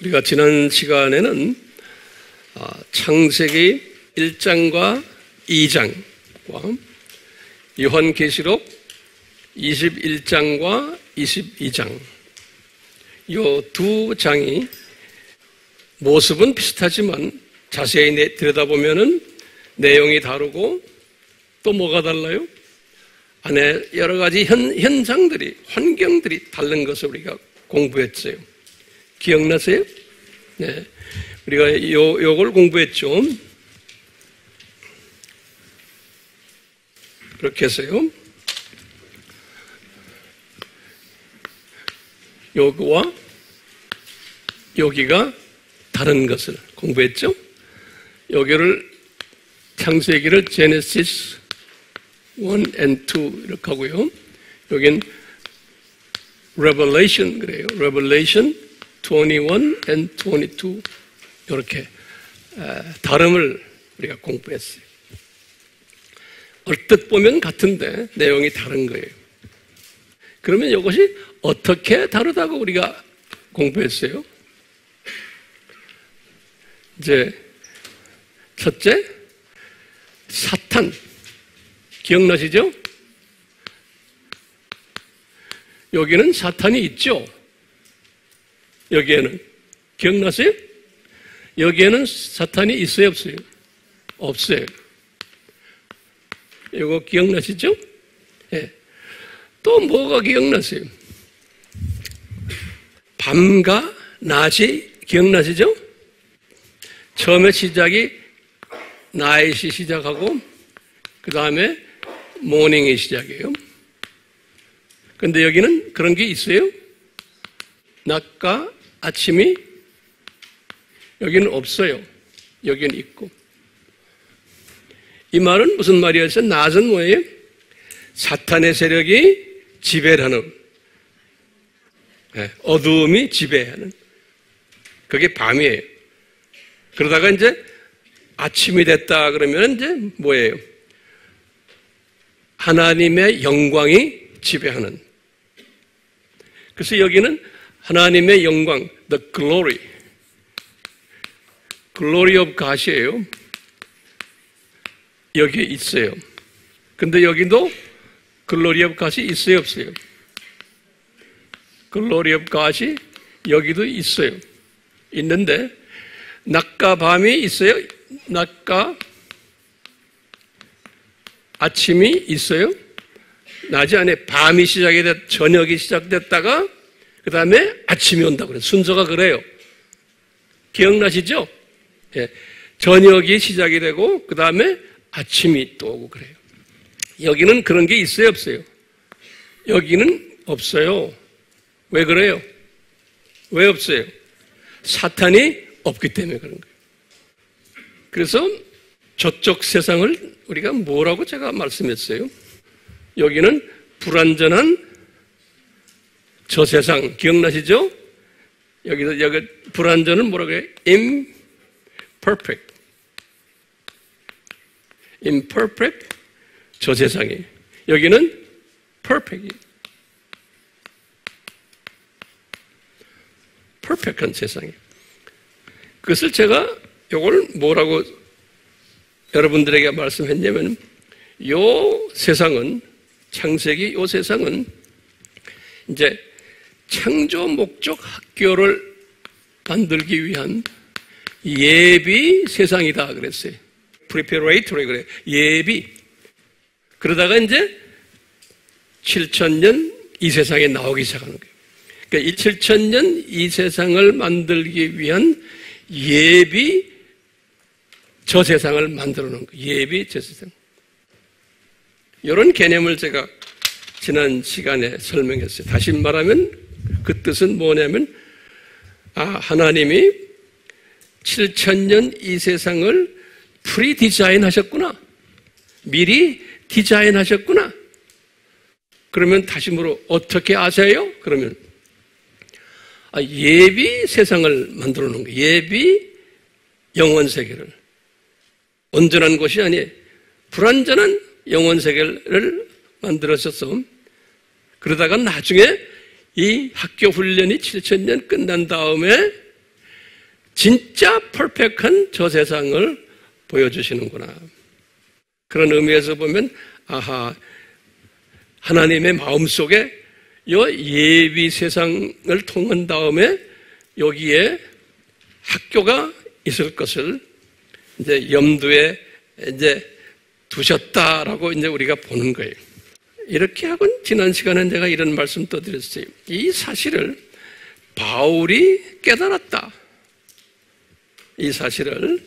우리가 지난 시간에는 창세기 1장과 2장과 요한계시록 21장과 22장 이 두 장이 모습은 비슷하지만 자세히 들여다보면 내용이 다르고 또 뭐가 달라요? 안에 여러 가지 현상들이, 환경들이 다른 것을 우리가 공부했어요. 기억나세요? 네. 우리가 요걸 공부했죠. 그렇게 해서요. 여기와 여기가 다른 것을 공부했죠. 여기를 창세기를 제네시스 1 and 2 이렇게 하고요. 여긴 Revelation 그래요. Revelation 21 and 22 이렇게 다름을 우리가 공부했어요. 얼뜻 보면 같은데 내용이 다른 거예요. 그러면 이것이 어떻게 다르다고 우리가 공부했어요? 이제 첫째, 사탄 기억나시죠? 여기는 사탄이 있죠? 여기에는 기억나세요? 여기에는 사탄이 있어요, 없어요? 없어요. 이거 기억나시죠? 네. 또 뭐가 기억나세요? 밤과 낮이 기억나시죠? 처음에 시작이 나잇이 시작하고 그 다음에 모닝이 시작이에요. 근데 여기는 그런 게 있어요? 낮과 아침이 여기는 없어요. 여기는 있고. 이 말은 무슨 말이었어요? 낮은 뭐예요? 사탄의 세력이 지배를 하는, 어두움이 지배하는, 그게 밤이에요. 그러다가 이제 아침이 됐다 그러면 이제 뭐예요? 하나님의 영광이 지배하는. 그래서 여기는 하나님의 영광, the glory of God이에요. 여기에 있어요. 근데 여기도 glory of God이 있어요, 없어요? glory of God이 여기도 있어요. 있는데 낮과 밤이 있어요? 낮과 아침이 있어요? 낮이 안에 밤이 저녁이 시작됐다가 그 다음에 아침이 온다고 그래요. 순서가 그래요. 기억나시죠? 예. 저녁이 시작이 되고 그 다음에 아침이 또 오고 그래요. 여기는 그런 게 있어요, 없어요? 여기는 없어요. 왜 그래요? 왜 없어요? 사탄이 없기 때문에 그런 거예요. 그래서 저쪽 세상을 우리가 뭐라고 제가 말씀했어요? 여기는 불완전한 저 세상 기억나시죠? 여기 불완전은 뭐라고 해요? imperfect 저 세상이에요. 여기는 perfect이에요. perfect한 세상이에요. 그것을 제가 이걸 뭐라고 여러분들에게 말씀했냐면 요 세상은 창세기 요 세상은 이제 창조 목적 학교를 만들기 위한 예비 세상이다 그랬어요. preparatory 그래요. 예비. 그러다가 이제 7,000년 이 세상에 나오기 시작하는 거예요. 그러니까 이 7,000년 이 세상을 만들기 위한 예비 저 세상을 만들어 놓은 거예요. 예비 저 세상. 이런 개념을 제가 지난 시간에 설명했어요. 다시 말하면 그 뜻은 뭐냐면 하나님이 7,000년 이 세상을 프리디자인 하셨구나. 미리 디자인 하셨구나. 그러면 다시 물어 어떻게 아세요? 그러면 예비 세상을 만들어 놓은 거예요. 예비 영원 세계를. 온전한 것이 아니에요. 불완전한 영원 세계를 만들어서 그러다가 나중에 이 학교 훈련이 7,000년 끝난 다음에 진짜 퍼펙트한 저 세상을 보여주시는구나. 그런 의미에서 보면 아하, 하나님의 마음속에 이 예비 세상을 통한 다음에 여기에 학교가 있을 것을 이제 염두에 이제 두셨다라고 이제 우리가 보는 거예요. 이렇게 하고 지난 시간에 제가 이런 말씀 또 드렸어요. 이 사실을 바울이 깨달았다. 이 사실을.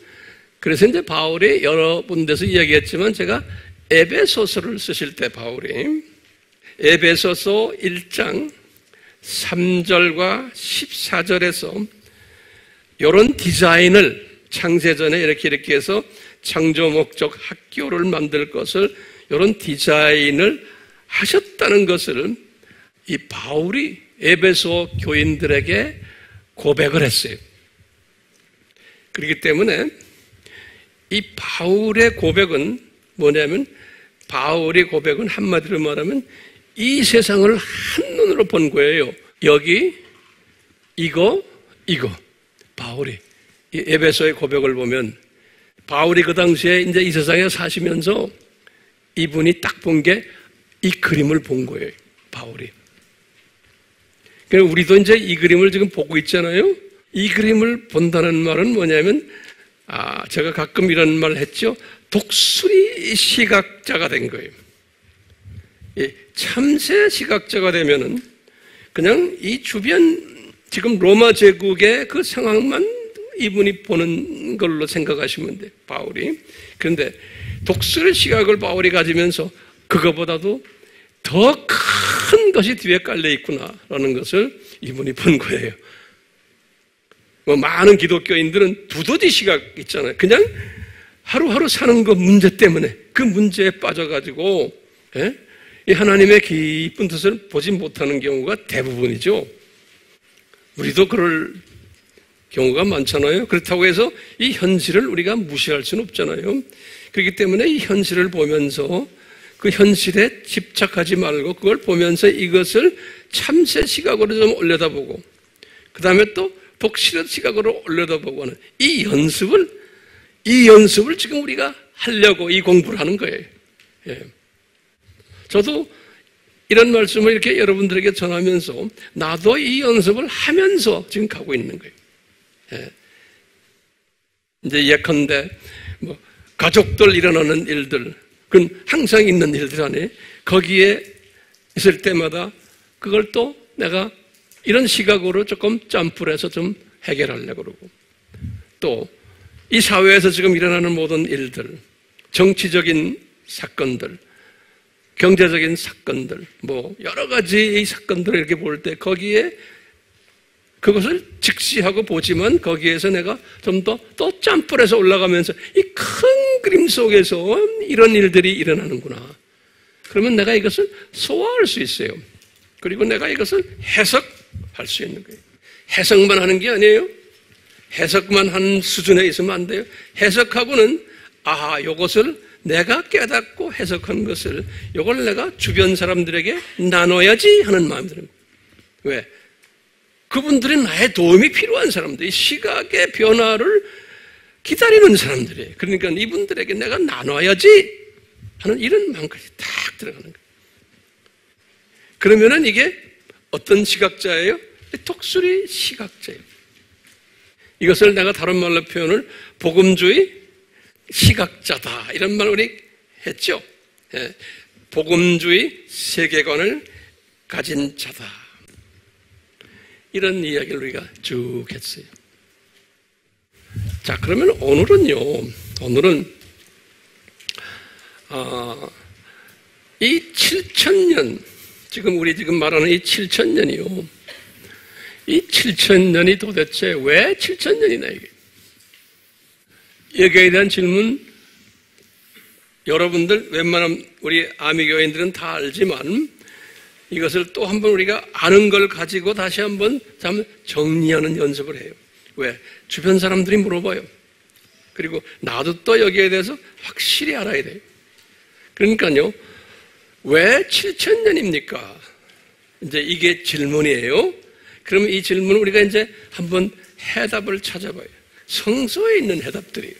그래서 이제 바울이 여러 군데서 이야기했지만 제가 에베소서를 쓰실 때 바울이 에베소서 1장 3절과 14절에서 이런 디자인을 창세전에 이렇게 해서 창조 목적 학교를 만들 것을 이런 디자인을 하셨다는 것을 이 바울이 에베소 교인들에게 고백을 했어요. 그렇기 때문에 이 바울의 고백은 뭐냐면 바울의 고백은 한마디로 말하면 이 세상을 한눈으로 본 거예요. 여기 이거 바울이 이 에베소의 고백을 보면 바울이 그 당시에 이제 이 세상에 사시면서 이분이 딱 본 게 이 그림을 본 거예요. 바울이. 그러니까 우리도 이제 이 그림을 지금 보고 있잖아요. 이 그림을 본다는 말은 뭐냐면 제가 가끔 이런 말 했죠. 독수리 시각자가 된 거예요. 참새 시각자가 되면은 그냥 이 주변 지금 로마 제국의 그 상황만 이분이 보는 걸로 생각하시면 돼요. 바울이. 그런데 독수리 시각을 바울이 가지면서 그거보다도 더 큰 것이 뒤에 깔려 있구나라는 것을 이분이 본 거예요. 많은 기독교인들은 두더지 시각 있잖아요. 그냥 하루하루 사는 것 문제 때문에 그 문제에 빠져가지고 이 하나님의 깊은 뜻을 보지 못하는 경우가 대부분이죠. 우리도 그럴 경우가 많잖아요. 그렇다고 해서 이 현실을 우리가 무시할 수는 없잖아요. 그렇기 때문에 이 현실을 보면서 그 현실에 집착하지 말고 그걸 보면서 이것을 참새 시각으로 좀 올려다보고 그 다음에 또 독수리 시각으로 올려다보고 하는 이 연습을 지금 우리가 하려고 이 공부를 하는 거예요. 예. 저도 이런 말씀을 이렇게 여러분들에게 전하면서 나도 이 연습을 하면서 지금 가고 있는 거예요. 예. 이제 예컨대 가족들 일어나는 일들, 그건 항상 있는 일들 안에 거기에 있을 때마다 그걸 또 내가 이런 시각으로 조금 점프를 해서 좀 해결하려고 그러고 또 이 사회에서 지금 일어나는 모든 일들, 정치적인 사건들, 경제적인 사건들, 여러 가지 이 사건들을 이렇게 볼 때 거기에 그것을 직시하고 보지만 거기에서 내가 좀 더 또 점프를 해서 올라가면서 이 큰 그림 속에서 이런 일들이 일어나는구나. 그러면 내가 이것을 소화할 수 있어요. 그리고 내가 이것을 해석할 수 있는 거예요. 해석만 하는 게 아니에요. 해석만 하는 수준에 있으면 안 돼요. 해석하고는 이것을 내가 깨닫고 해석한 것을 이걸 내가 주변 사람들에게 나눠야지 하는 마음이 드는 거예요. 왜? 그분들이 나의 도움이 필요한 사람들, 이 시각의 변화를 기다리는 사람들이에요. 그러니까 이분들에게 내가 나눠야지 하는 이런 마음까지 딱 들어가는 거예요. 그러면은 이게 어떤 시각자예요? 독수리 시각자예요. 이것을 내가 다른 말로 표현을 복음주의 시각자다 이런 말 우리 했죠. 예. 복음주의 세계관을 가진 자다. 이런 이야기를 우리가 쭉 했어요. 자, 그러면 오늘은 이 7,000년, 우리 지금 말하는 이 7,000년이요. 이 7,000년이 도대체 왜 7,000년이나 이게? 여기에 대한 질문, 여러분들 웬만하면 우리 아미교인들은 다 알지만 이것을 또 한번 우리가 아는 걸 가지고 다시 한번 정리하는 연습을 해요. 왜? 주변 사람들이 물어봐요. 그리고 나도 또 여기에 대해서 확실히 알아야 돼요. 그러니까요, 왜 7,000년입니까? 이제 이게 질문이에요. 그러면 이 질문을 우리가 이제 한번 해답을 찾아봐요. 성서에 있는 해답들이에요.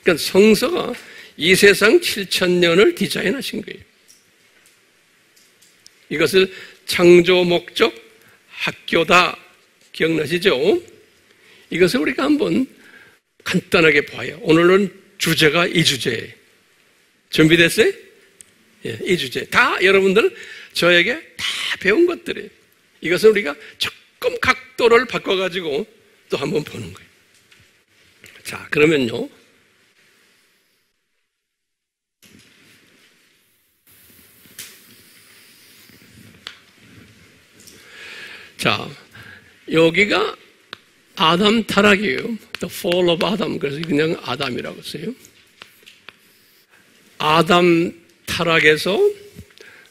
그러니까 성서가 이 세상 7,000년을 디자인하신 거예요. 이것을 창조 목적 학교다 기억나시죠? 이것을 우리가 한번 간단하게 봐요. 오늘은 주제가 이 주제예요. 준비됐어요? 예, 이 주제. 다 여러분들은 저에게 다 배운 것들이에요. 이것을 우리가 조금 각도를 바꿔가지고 또 한번 보는 거예요. 자, 그러면요. 자, 여기가 아담 타락이에요. The fall of Adam. 그래서 그냥 아담이라고 써요. 아담 타락에서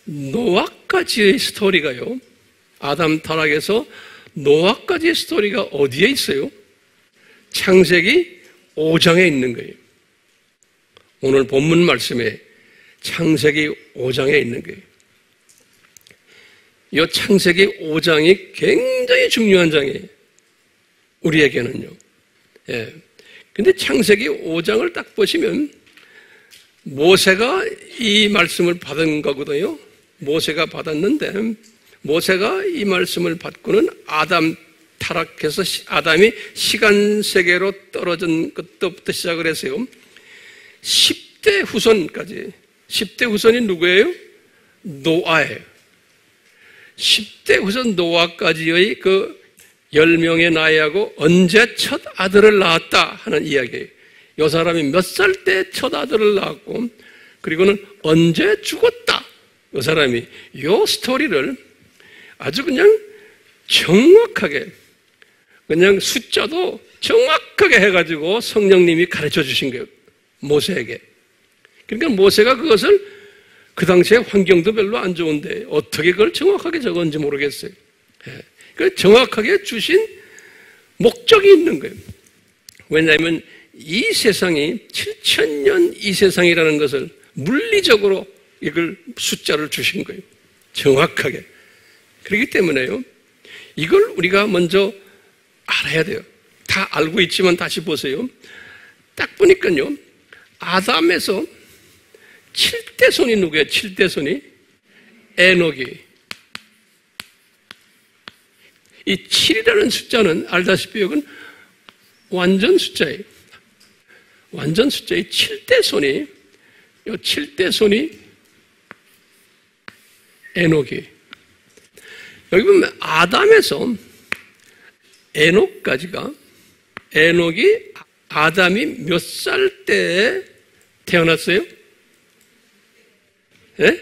노아까지의 스토리가요. 아담 타락에서 노아까지의 스토리가 어디에 있어요? 창세기 5장에 있는 거예요. 오늘 본문 말씀에 창세기 5장에 있는 거예요. 이 창세기 5장이 굉장히 중요한 장이에요. 우리에게는요. 예. 근데 창세기 5장을 딱 보시면 모세가 이 말씀을 받은 거거든요. 모세가 받았는데 모세가 이 말씀을 받고는 아담 타락해서 아담이 시간 세계로 떨어진 것부터 시작을 했어요. 10대 후손까지. 10대 후손이 누구예요? 노아예요. 10대 후손 노아까지의 그 10명의 나이하고 언제 첫 아들을 낳았다 하는 이야기예요. 이 사람이 몇 살 때 첫 아들을 낳았고 그리고는 언제 죽었다. 이 사람이 이 스토리를 아주 그냥 정확하게 그냥 숫자도 정확하게 해가지고 성령님이 가르쳐 주신 거예요. 모세에게. 그러니까 모세가 그것을 그 당시에 환경도 별로 안 좋은데 어떻게 그걸 정확하게 적었는지 모르겠어요. 그 정확하게 주신 목적이 있는 거예요. 왜냐하면 이 세상이 7,000년 이 세상이라는 것을 물리적으로 이걸 숫자를 주신 거예요. 정확하게. 그렇기 때문에요. 이걸 우리가 먼저 알아야 돼요. 다 알고 있지만 다시 보세요. 딱 보니까요. 아담에서 7대 손이 누구예요? 7대 손이? 에녹이. 이 7이라는 숫자는 알다시피 이건 완전 숫자예요. 완전 숫자의 7대 손이, 이 7대 손이 에녹이. 여기 보면 아담에서 에녹까지가 에녹이 아담이 몇 살 때에 태어났어요? 네?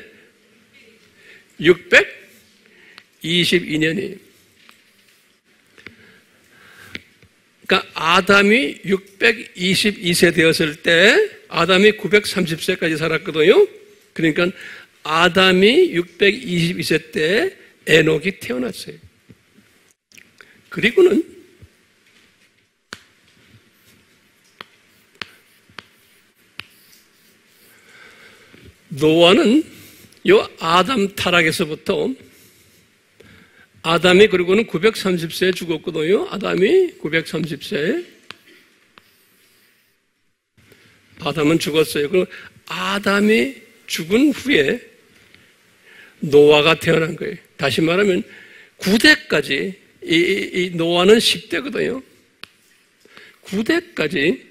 622년이에요. 그러니까 아담이 622세 되었을 때 아담이 930세까지 살았거든요. 그러니까 아담이 622세 때 에녹이 태어났어요. 그리고는 노아는 요 아담 타락에서부터 아담이 그리고는 930세에 죽었거든요. 아담이 930세에 아담은 죽었어요. 그리고 아담이 죽은 후에 노아가 태어난 거예요. 다시 말하면 9대까지 이 노아는 10대거든요. 9대까지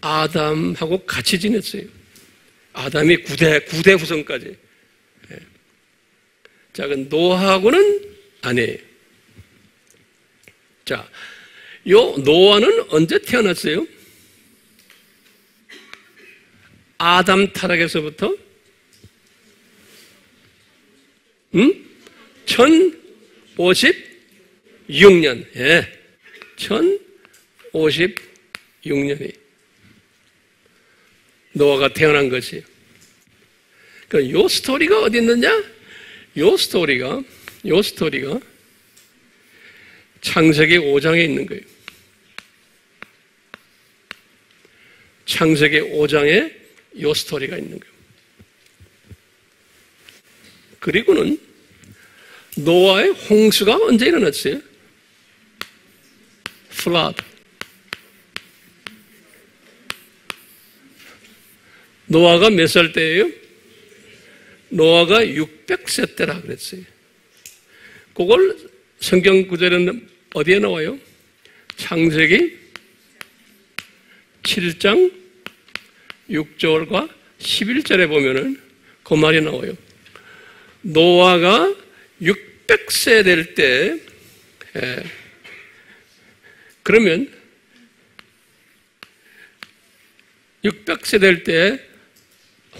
아담하고 같이 지냈어요. 아담이 9대 후손까지. 자, 그 노아하고는 아니에요. 자, 요 노아는 언제 태어났어요? 아담 타락에서부터 1056년. 예. 1056년이 노아가 태어난 것이에요. 그러니까 요 스토리가 어디 있느냐? 요 스토리가 창세기 5장에 있는 거예요. 창세기 5장에 요 스토리가 있는 거예요. 그리고는 노아의 홍수가 언제 일어났어요? flood. 노아가 몇 살 때예요? 노아가 600세 때라 그랬어요. 그걸 성경 구절은 어디에 나와요? 창세기 7장 6절과 11절에 보면은 그 말이 나와요. 노아가 600세 될 때, 그러면 600세 될 때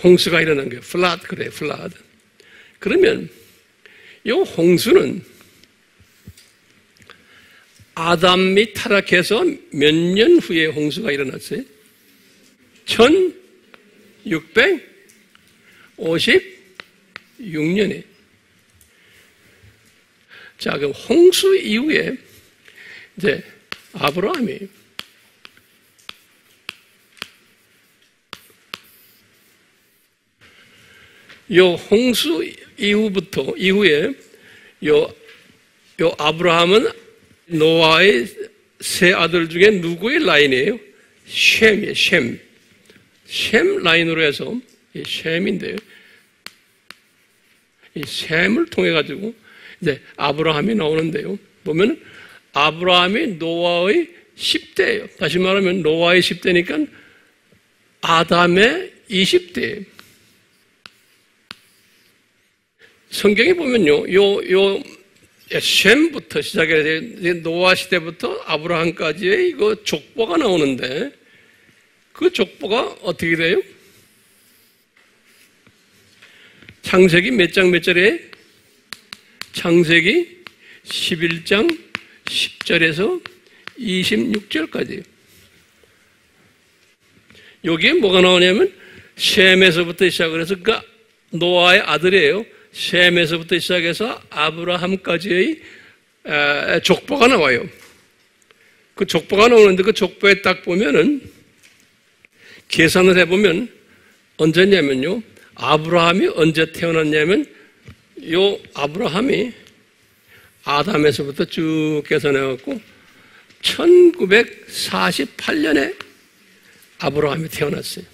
홍수가 일어난 거예요. 플라드, 그래, 플라드. 그러면 이 홍수는 아담이 타락해서 몇 년 후에 홍수가 일어났어요? 1656년에. 자, 그럼 홍수 이후에 이제 아브라함이 요 홍수 이후에 요 아브라함은 노아의 세 아들 중에 누구의 라인이에요? 셈이에요, 셈. 셈 라인으로 해서 이 셈인데요. 이 셈을 통해 가지고 이제 아브라함이 나오는데요. 보면 아브라함이 노아의 10대예요. 다시 말하면 노아의 10대니까 아담의 20대예요. 성경에 보면요, 셈부터 시작해서 노아 시대부터 아브라함까지의 이거 족보가 나오는데 그 족보가 어떻게 돼요? 창세기 몇 장 몇 절에? 창세기 11장 10절에서 26절까지예요. 여기에 뭐가 나오냐면 셈에서부터 시작을 해서 그러니까 노아의 아들이에요. 셈에서부터 시작해서 아브라함까지의 족보가 나와요. 그 족보가 나오는데 그 족보에 딱 보면은 계산을 해보면 언제냐면요. 아브라함이 언제 태어났냐면 요 아브라함이 아담에서부터 쭉 계산해갖고 1948년에 아브라함이 태어났어요.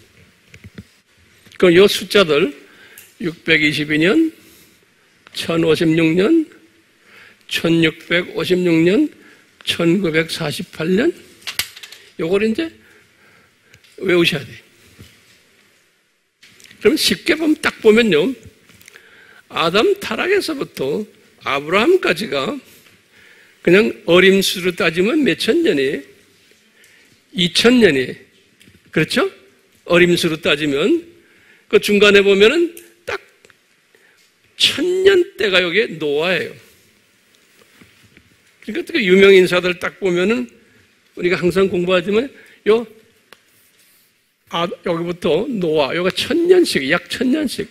그럼 요 숫자들 622년, 1056년, 1656년, 1948년 요걸 이제 외우셔야 돼요. 그럼 쉽게 보면 딱 보면요. 아담 타락에서부터 아브라함까지가 그냥 어림수로 따지면 몇천 년이에요? 2000년이에요. 그렇죠? 어림수로 따지면 그 중간에 보면은 딱 1000년대가 여기에 노아예요. 그러니까 그 유명 인사들 딱 보면은 우리가 항상 공부하지만 여기부터 노아, 여기가 1000년씩, 약 1000년씩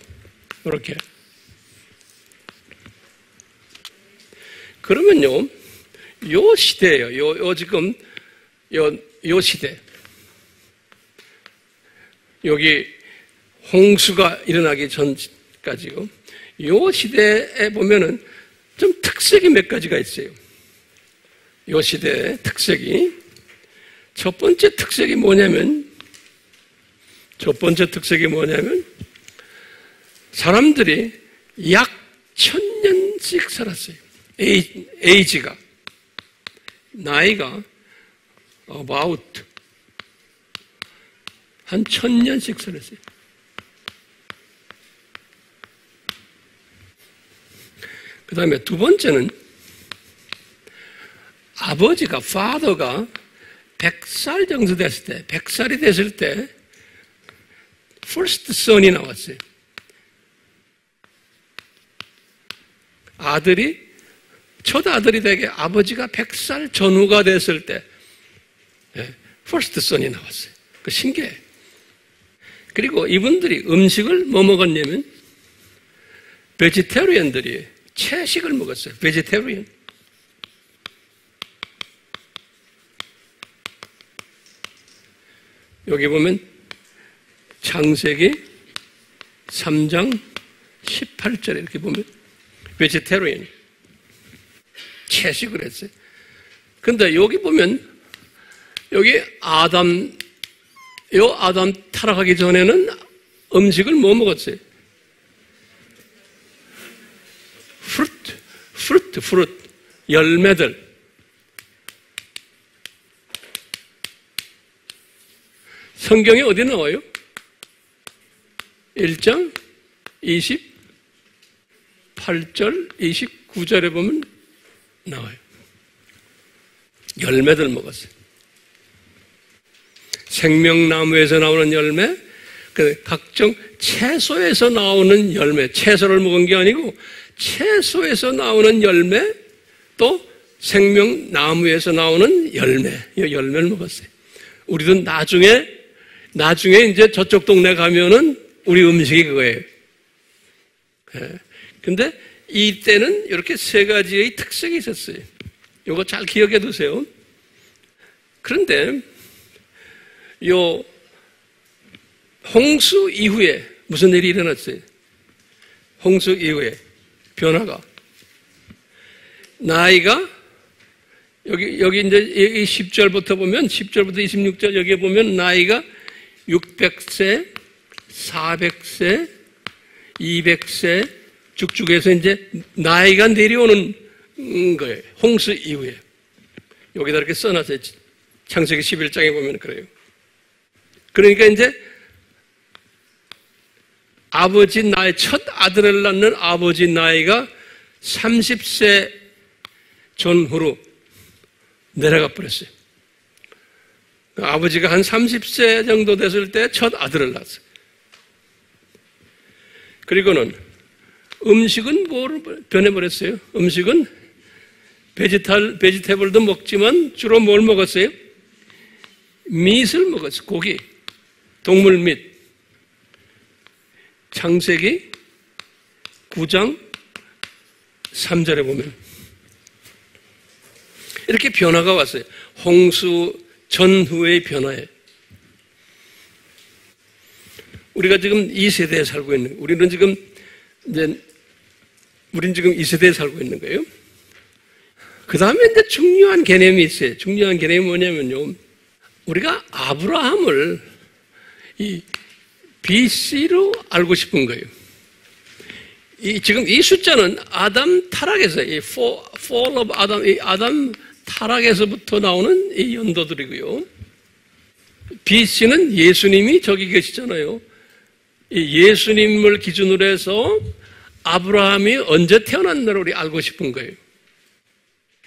이렇게. 그러면요, 요 시대예요. 지금 요 시대. 여기 홍수가 일어나기 전까지요. 요 시대에 보면은 좀 특색이 몇 가지가 있어요. 요 시대의 특색이. 첫 번째 특색이 뭐냐면 사람들이 약 1000년씩 살았어요. 에이지가. 나이가 about 한 1000년씩 살았어요. 그 다음에 두 번째는 아버지가, father가 100살 정도 됐을 때, 100살이 됐을 때 first son이 나왔어요. 첫 아들이 되게 아버지가 100살 전후가 됐을 때 first son이 나왔어요. 그 신기해. 그리고 이분들이 음식을 뭐 먹었냐면 베지테리언들이 채식을 먹었어요. 베지테리언. 여기 보면 창세기 3장 18절에 이렇게 보면 베지테리언. 채식을 했어요. 근데 여기 보면 여기 아담 타락하기 전에는 음식을 뭐 먹었어요? 프루트, 열매들. 성경에 어디 나와요? 1장 28절, 29절에 보면 나와요. 열매들 먹었어요. 생명나무에서 나오는 열매, 각종 채소에서 나오는 열매, 채소를 먹은 게 아니고 채소에서 나오는 열매, 또 생명나무에서 나오는 열매, 이 열매를 먹었어요. 우리도 나중에 이제 저쪽 동네 가면은 우리 음식이 그거예요. 근데 이때는 이렇게 세 가지의 특색이 있었어요. 이거 잘 기억해 두세요. 그런데 요 홍수 이후에 무슨 일이 일어났어요? 홍수 이후에 변화가, 나이가 여기 이제 10절부터 보면 10절부터 26절 여기에 보면 나이가 600세, 400세, 200세 쭉쭉해서 이제 나이가 내려오는 거예요. 홍수 이후에. 여기다 이렇게 써놨어요. 창세기 11장에 보면 그래요. 그러니까 이제 아버지 나이, 첫 아들을 낳는 아버지 나이가 30세 전후로 내려가 버렸어요. 아버지가 한 30세 정도 됐을 때 첫 아들을 낳았어요. 그리고는 음식은 뭐로 변해버렸어요? 음식은 베지테블도 먹지만 주로 뭘 먹었어요? 밑을 먹었어요. 고기, 동물 밑. 창세기 9장 3절에 보면 이렇게 변화가 왔어요. 홍수 전후의 변화에. 우리가 지금 이 세대에 살고 있는, 우리는 지금 이 세대에 살고 있는 거예요. 그 다음에 이제 중요한 개념이 있어요. 중요한 개념이 뭐냐면요. 우리가 아브라함을 이 BC로 알고 싶은 거예요. 지금 이 숫자는 아담 타락에서, 이 fall of Adam, 이 아담 타락에서부터 나오는 이 연도들이고요. BC는 예수님이 저기 계시잖아요. 이 예수님을 기준으로 해서 아브라함이 언제 태어났나를 우리 알고 싶은 거예요.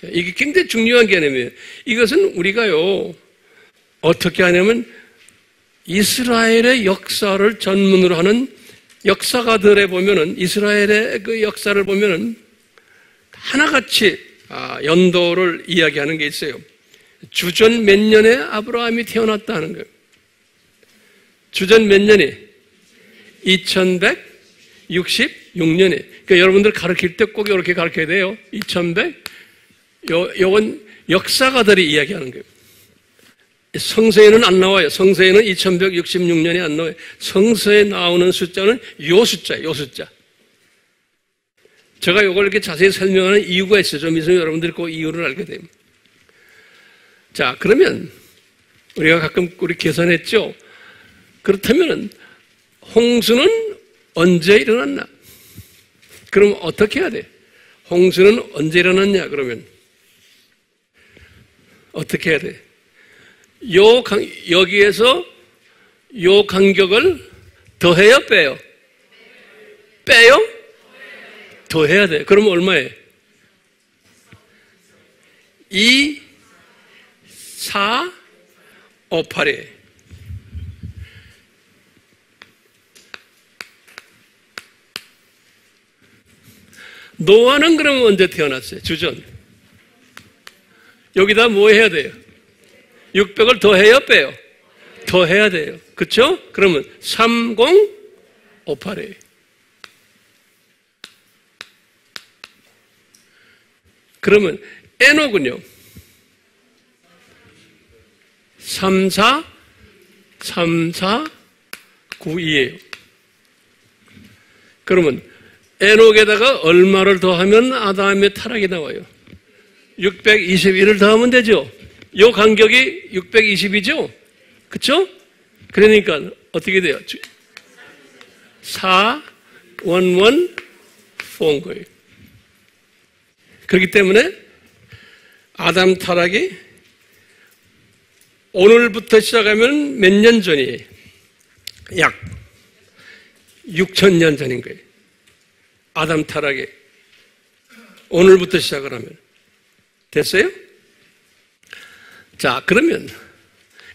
이게 굉장히 중요한 개념이에요. 이것은 우리가요, 어떻게 하냐면 이스라엘의 역사를 전문으로 하는 역사가들에 보면은, 이스라엘의 그 역사를 보면은 하나같이 연도를 이야기하는 게 있어요. 주전 몇 년에 아브라함이 태어났다 하는 거예요. 주전 몇 년이? 2166년에. 그러니까 여러분들 가르칠 때 꼭 이렇게 가르쳐야 돼요. 2100. 요건 역사가들이 이야기하는 거예요. 성서에는 안 나와요. 성서에는 2166년이 안 나와요. 성서에 나오는 숫자는 요 숫자예요. 요 숫자. 제가 이걸 이렇게 자세히 설명하는 이유가 있어요. 좀 있으면 여러분들이 그 이유를 알게 됩니다. 자, 그러면 우리가 가끔 우리 계산했죠. 그렇다면 홍수는 언제 일어났나? 그럼 어떻게 해야 돼? 홍수는 언제 일어났냐? 그러면 어떻게 해야 돼? 여기에서 요 간격을 더해요, 빼요? 빼요? 더해야 돼. 그럼 얼마예요? 2, 4, 5, 8이에요. 노아는 그러면 언제 태어났어요? 주전. 여기다 뭐 해야 돼요? 600을 더해요, 빼요? 더해야 돼요. 그렇죠? 그러면 3058이에요. 그러면 에녹은요? 3492예요. 그러면 에녹에다가 얼마를 더하면 아담의 타락이 나와요? 621을 더하면 되죠? 요 간격이 620이죠? 그쵸? 그러니까 어떻게 돼요? 4,1,1,4인 거예요. 그렇기 때문에 아담 타락이 오늘부터 시작하면 몇 년 전이에요? 약 6,000년 전인 거예요. 아담 타락이 오늘부터 시작을 하면. 됐어요? 자, 그러면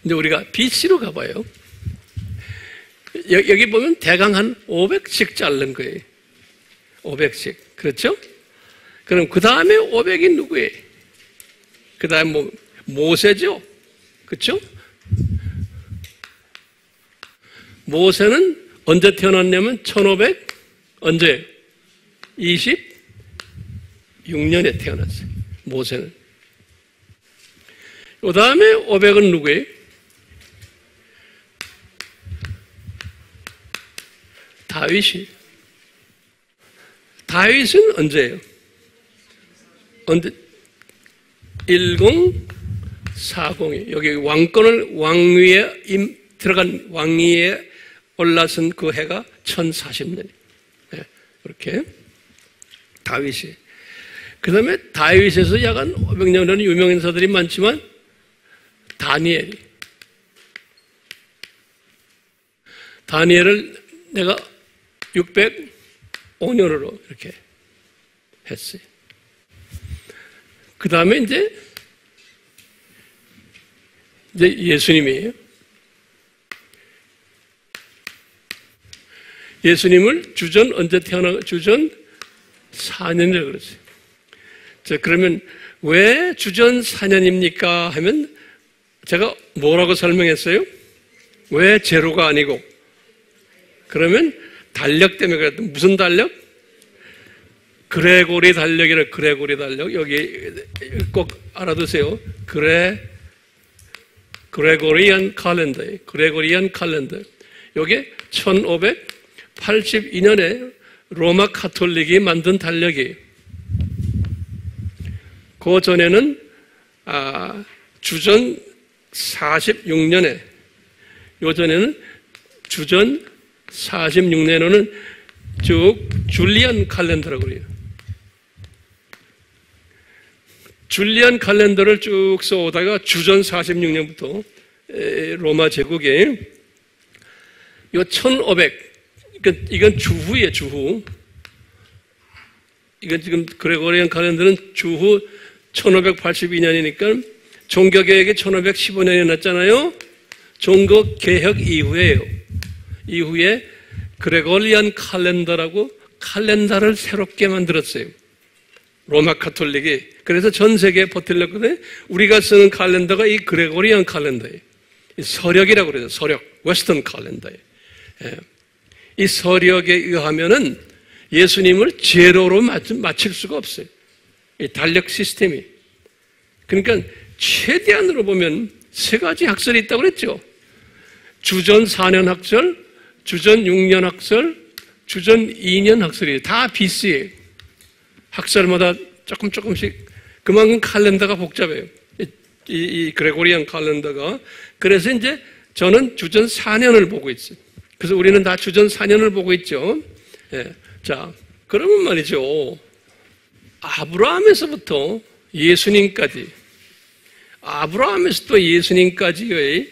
이제 우리가 BC로 가봐요. 여기 보면 대강 한 500씩 자른 거예요. 500씩. 그렇죠? 그럼 그 다음에 500이 누구예요? 그 다음에 모세죠? 그렇죠? 모세는 언제 태어났냐면 1500 언제? 26년에 태어났어요. 모세는. 그 다음에 500은 누구예요? 다윗이. 다윗은 언제예요? 언제? 1040이. 여기 왕위에 들어간 왕위에 올라선 그 해가 1040년. 네, 이렇게. 다윗이. 그 다음에 다윗에서 약 한 500년은 유명 인사들이 많지만 다니엘을 내가 605년으로 이렇게 했어요. 그 다음에 이제 예수님이에요. 예수님을 주전 언제 주전 4년이라고 그랬어요. 자, 그러면 왜 주전 4년입니까? 하면 제가 뭐라고 설명했어요? 왜 제로가 아니고? 그러면 달력 때문에 그랬던 무슨 달력? 그레고리 달력이라. 그레고리 달력. 여기 꼭 알아두세요. 그레고리안 칼렌더예요. 그레고리안 칼렌더. 여기 1582년에 로마 카톨릭이 만든 달력이에요. 그 전에는 주전 46년에, 요 전에는 주전 46년에는 쭉 줄리안 칼렌더라고 그래요. 줄리안 칼렌더를 쭉 써오다가 주전 46년부터 로마 제국에 요 1500, 이건 주후예요, 주후. 이건 지금 그레고리안 칼렌더는 주후 1582년이니까 종교개혁이 1515년에 났잖아요. 종교개혁 이후에요. 이후에 그레고리안 칼렌더라고 칼렌더를 새롭게 만들었어요. 로마 카톨릭이. 그래서 전 세계에 퍼뜨렸거든요. 우리가 쓰는 칼렌더가 이 그레고리안 칼렌더예요. 서력이라고 그래요. 서력. 웨스턴 칼렌더예요. 예. 이 서력에 의하면은 예수님을 제로로 맞출 수가 없어요. 이 달력 시스템이. 그러니까 최대한으로 보면 세 가지 학설이 있다고 그랬죠. 주전 4년 학설, 주전 6년 학설, 주전 2년 학설이에요. 다 BC예요. 학설마다 조금씩. 그만큼 칼렌더가 복잡해요. 이 그레고리안 칼렌더가. 그래서 이제 저는 주전 4년을 보고 있어요. 그래서 우리는 다 주전 4년을 보고 있죠. 예. 자, 그러면 말이죠. 아브라함에서부터 예수님까지, 아브라함에서부터 예수님까지의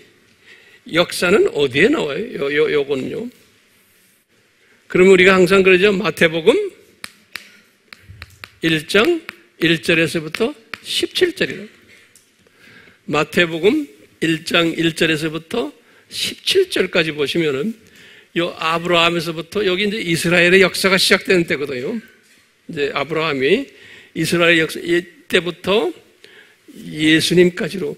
역사는 어디에 나와요? 요거는요. 그러면 우리가 항상 그러죠. 마태복음 1장 1절에서부터 17절이라고. 마태복음 1장 1절에서부터 17절까지 보시면은 요 아브라함에서부터 여기 이제 이스라엘의 역사가 시작되는 때거든요. 이제 아브라함이 이스라엘 역사 이때부터 예수님까지로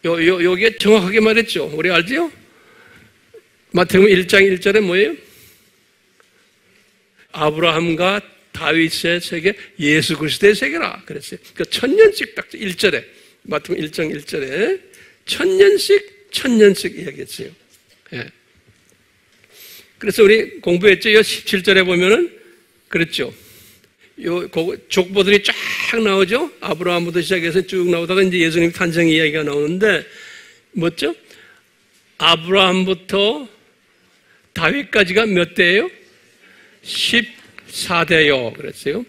여기에 정확하게 말했죠. 우리 알죠? 마태복음 1장 1절에 뭐예요? 아브라함과 다윗의 세계, 예수 그리스도의 세계라 그랬어요. 그러니까 1000년씩 딱 1절에 마태복음 1장 1절에 1000년씩 이야기했어요. 예. 그래서 우리 공부했죠. 17절에 보면은 그랬죠. 요 족보들이 쫙 나오죠. 아브라함부터 시작해서 쭉 나오다가 이제 예수님 탄생 이야기가 나오는데 뭐죠? 아브라함부터 다윗까지가 몇 대예요? 14대요. 그랬어요.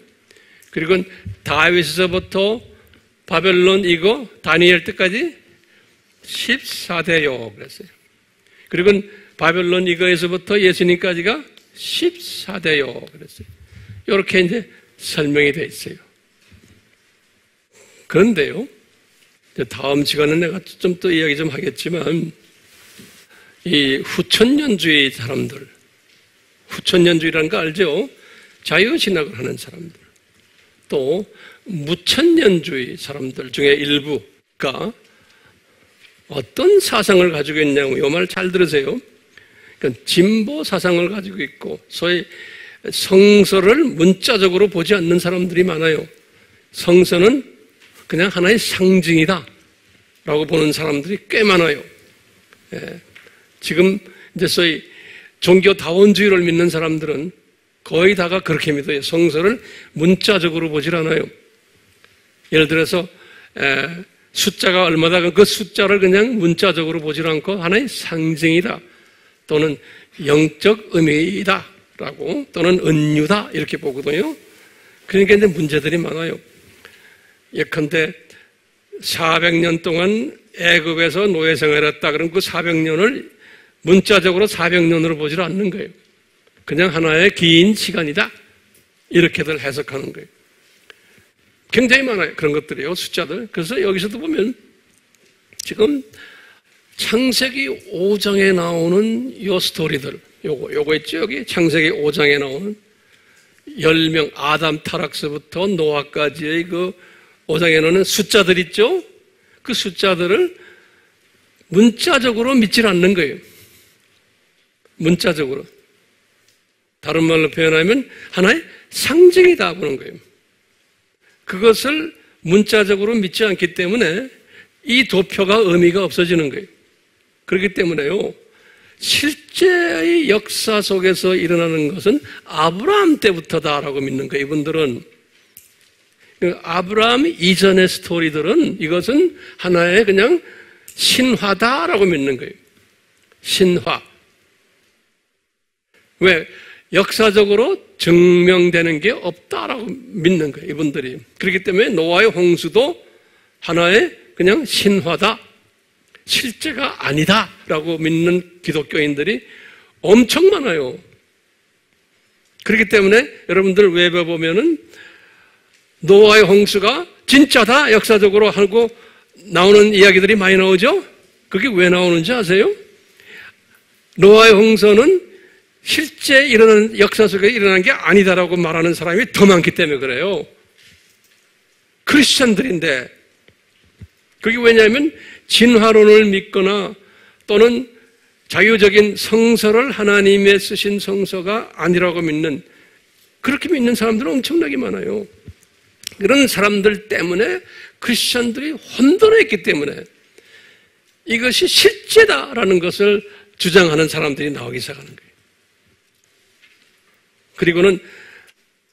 그리고 다윗에서부터 바벨론 이거 다니엘 때까지 14대요. 그랬어요. 그리고 바벨론 이거에서부터 예수님까지가 14대요. 그랬어요. 이렇게 이제 설명이 되어 있어요. 그런데요, 다음 시간에 내가 좀 또 이야기 좀 하겠지만, 이 후천년주의 사람들, 후천년주의라는 거 알죠? 자유신학을 하는 사람들, 또 무천년주의 사람들 중에 일부가 어떤 사상을 가지고 있냐고, 이 말 잘 들으세요. 그러니까 진보 사상을 가지고 있고, 소위 성서를 문자적으로 보지 않는 사람들이 많아요. 성서는 그냥 하나의 상징이다 라고 보는 사람들이 꽤 많아요. 예. 지금 이제 소위 종교다원주의를 믿는 사람들은 거의 다가 그렇게 믿어요. 성서를 문자적으로 보질 않아요. 예를 들어서 숫자가 얼마다 그 숫자를 그냥 문자적으로 보질 않고 하나의 상징이다 또는 영적 의미이다 라고 또는 은유다 이렇게 보거든요. 그러니까 이제 문제들이 많아요. 예컨대 400년 동안 애굽에서 노예 생활했다. 그럼 그 400년을 문자적으로 400년으로 보질 않는 거예요. 그냥 하나의 긴 시간이다. 이렇게들 해석하는 거예요. 굉장히 많아요. 그런 것들이요. 숫자들. 그래서 여기서도 보면 지금 창세기 5장에 나오는 요 스토리들, 요거 있죠? 여기 창세기 5장에 나오는 10명, 아담 타락서부터 노아까지의 그 5장에 나오는 숫자들 있죠? 그 숫자들을 문자적으로 믿질 않는 거예요. 문자적으로. 다른 말로 표현하면 하나의 상징이다 보는 거예요. 그것을 문자적으로 믿지 않기 때문에 이 도표가 의미가 없어지는 거예요. 그렇기 때문에요, 실제의 역사 속에서 일어나는 것은 아브라함 때부터다라고 믿는 거예요. 이분들은 아브라함 이전의 스토리들은 이것은 하나의 그냥 신화다라고 믿는 거예요. 신화. 왜? 역사적으로 증명되는 게 없다라고 믿는 거예요. 이분들이. 그렇기 때문에 노아의 홍수도 하나의 그냥 신화다. 실제가 아니다라고 믿는 기독교인들이 엄청 많아요. 그렇기 때문에 여러분들 웹에 보면은 노아의 홍수가 진짜다 역사적으로 하고 나오는 이야기들이 많이 나오죠? 그게 왜 나오는지 아세요? 노아의 홍수는 실제 일어나는 역사 속에 일어난 게 아니다라고 말하는 사람이 더 많기 때문에 그래요. 크리스천들인데 그게 왜냐하면 진화론을 믿거나 또는 자유적인 성서를 하나님의 쓰신 성서가 아니라고 믿는, 그렇게 믿는 사람들은 엄청나게 많아요. 그런 사람들 때문에 크리스천들이 혼돈했기 때문에 이것이 실제다라는 것을 주장하는 사람들이 나오기 시작하는 거예요. 그리고는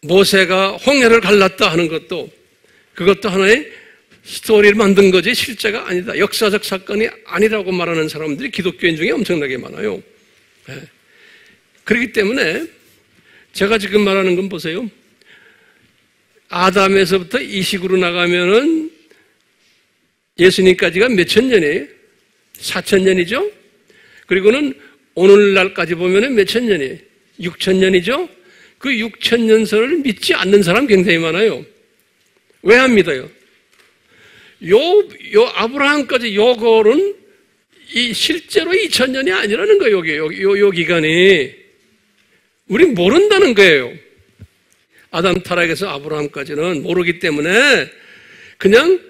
모세가 홍해를 갈랐다 하는 것도 그것도 하나의 스토리를 만든 거지 실제가 아니다. 역사적 사건이 아니라고 말하는 사람들이 기독교인 중에 엄청나게 많아요. 네. 그렇기 때문에 제가 지금 말하는 건 보세요. 아담에서부터 이 식으로 나가면은 예수님까지가 몇천 년이에요? 4,000년이죠? 그리고는 오늘날까지 보면은 몇천 년이에요? 6,000년이죠? 그 6,000년설을 믿지 않는 사람 굉장히 많아요. 왜 안 믿어요? 요 아브라함까지 요거는 실제로 2,000년이 아니라는 거예요, 요 기간이. 우리 모른다는 거예요. 아담 타락에서 아브라함까지는 모르기 때문에 그냥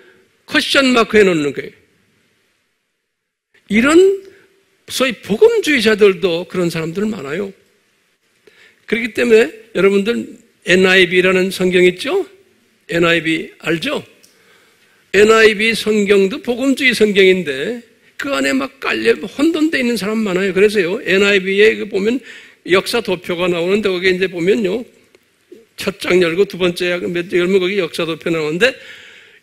퀘스천 마크 해놓는 거예요. 이런 소위 복음주의자들도 그런 사람들 많아요. 그렇기 때문에 여러분들 NIV라는 성경 있죠? NIV 알죠? NIV 성경도 복음주의 성경인데 그 안에 막 깔려 혼돈되어 있는 사람 많아요. 그래서요, NIV에 보면 역사 도표가 나오는데 거기에 이제 보면요, 첫 장 열고 두 번째 열면 거기 역사 도표 나오는데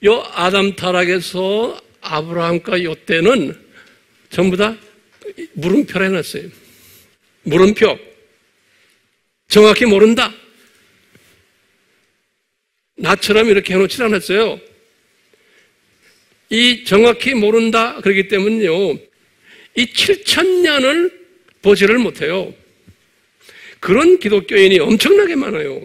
요 아담 타락에서 아브라함과 요 때는 전부 다 물음표를 해놨어요. 물음표. 정확히 모른다. 나처럼 이렇게 해놓지 않았어요. 이 정확히 모른다 그렇기 때문에요. 이 7,000년을 보지를 못해요. 그런 기독교인이 엄청나게 많아요.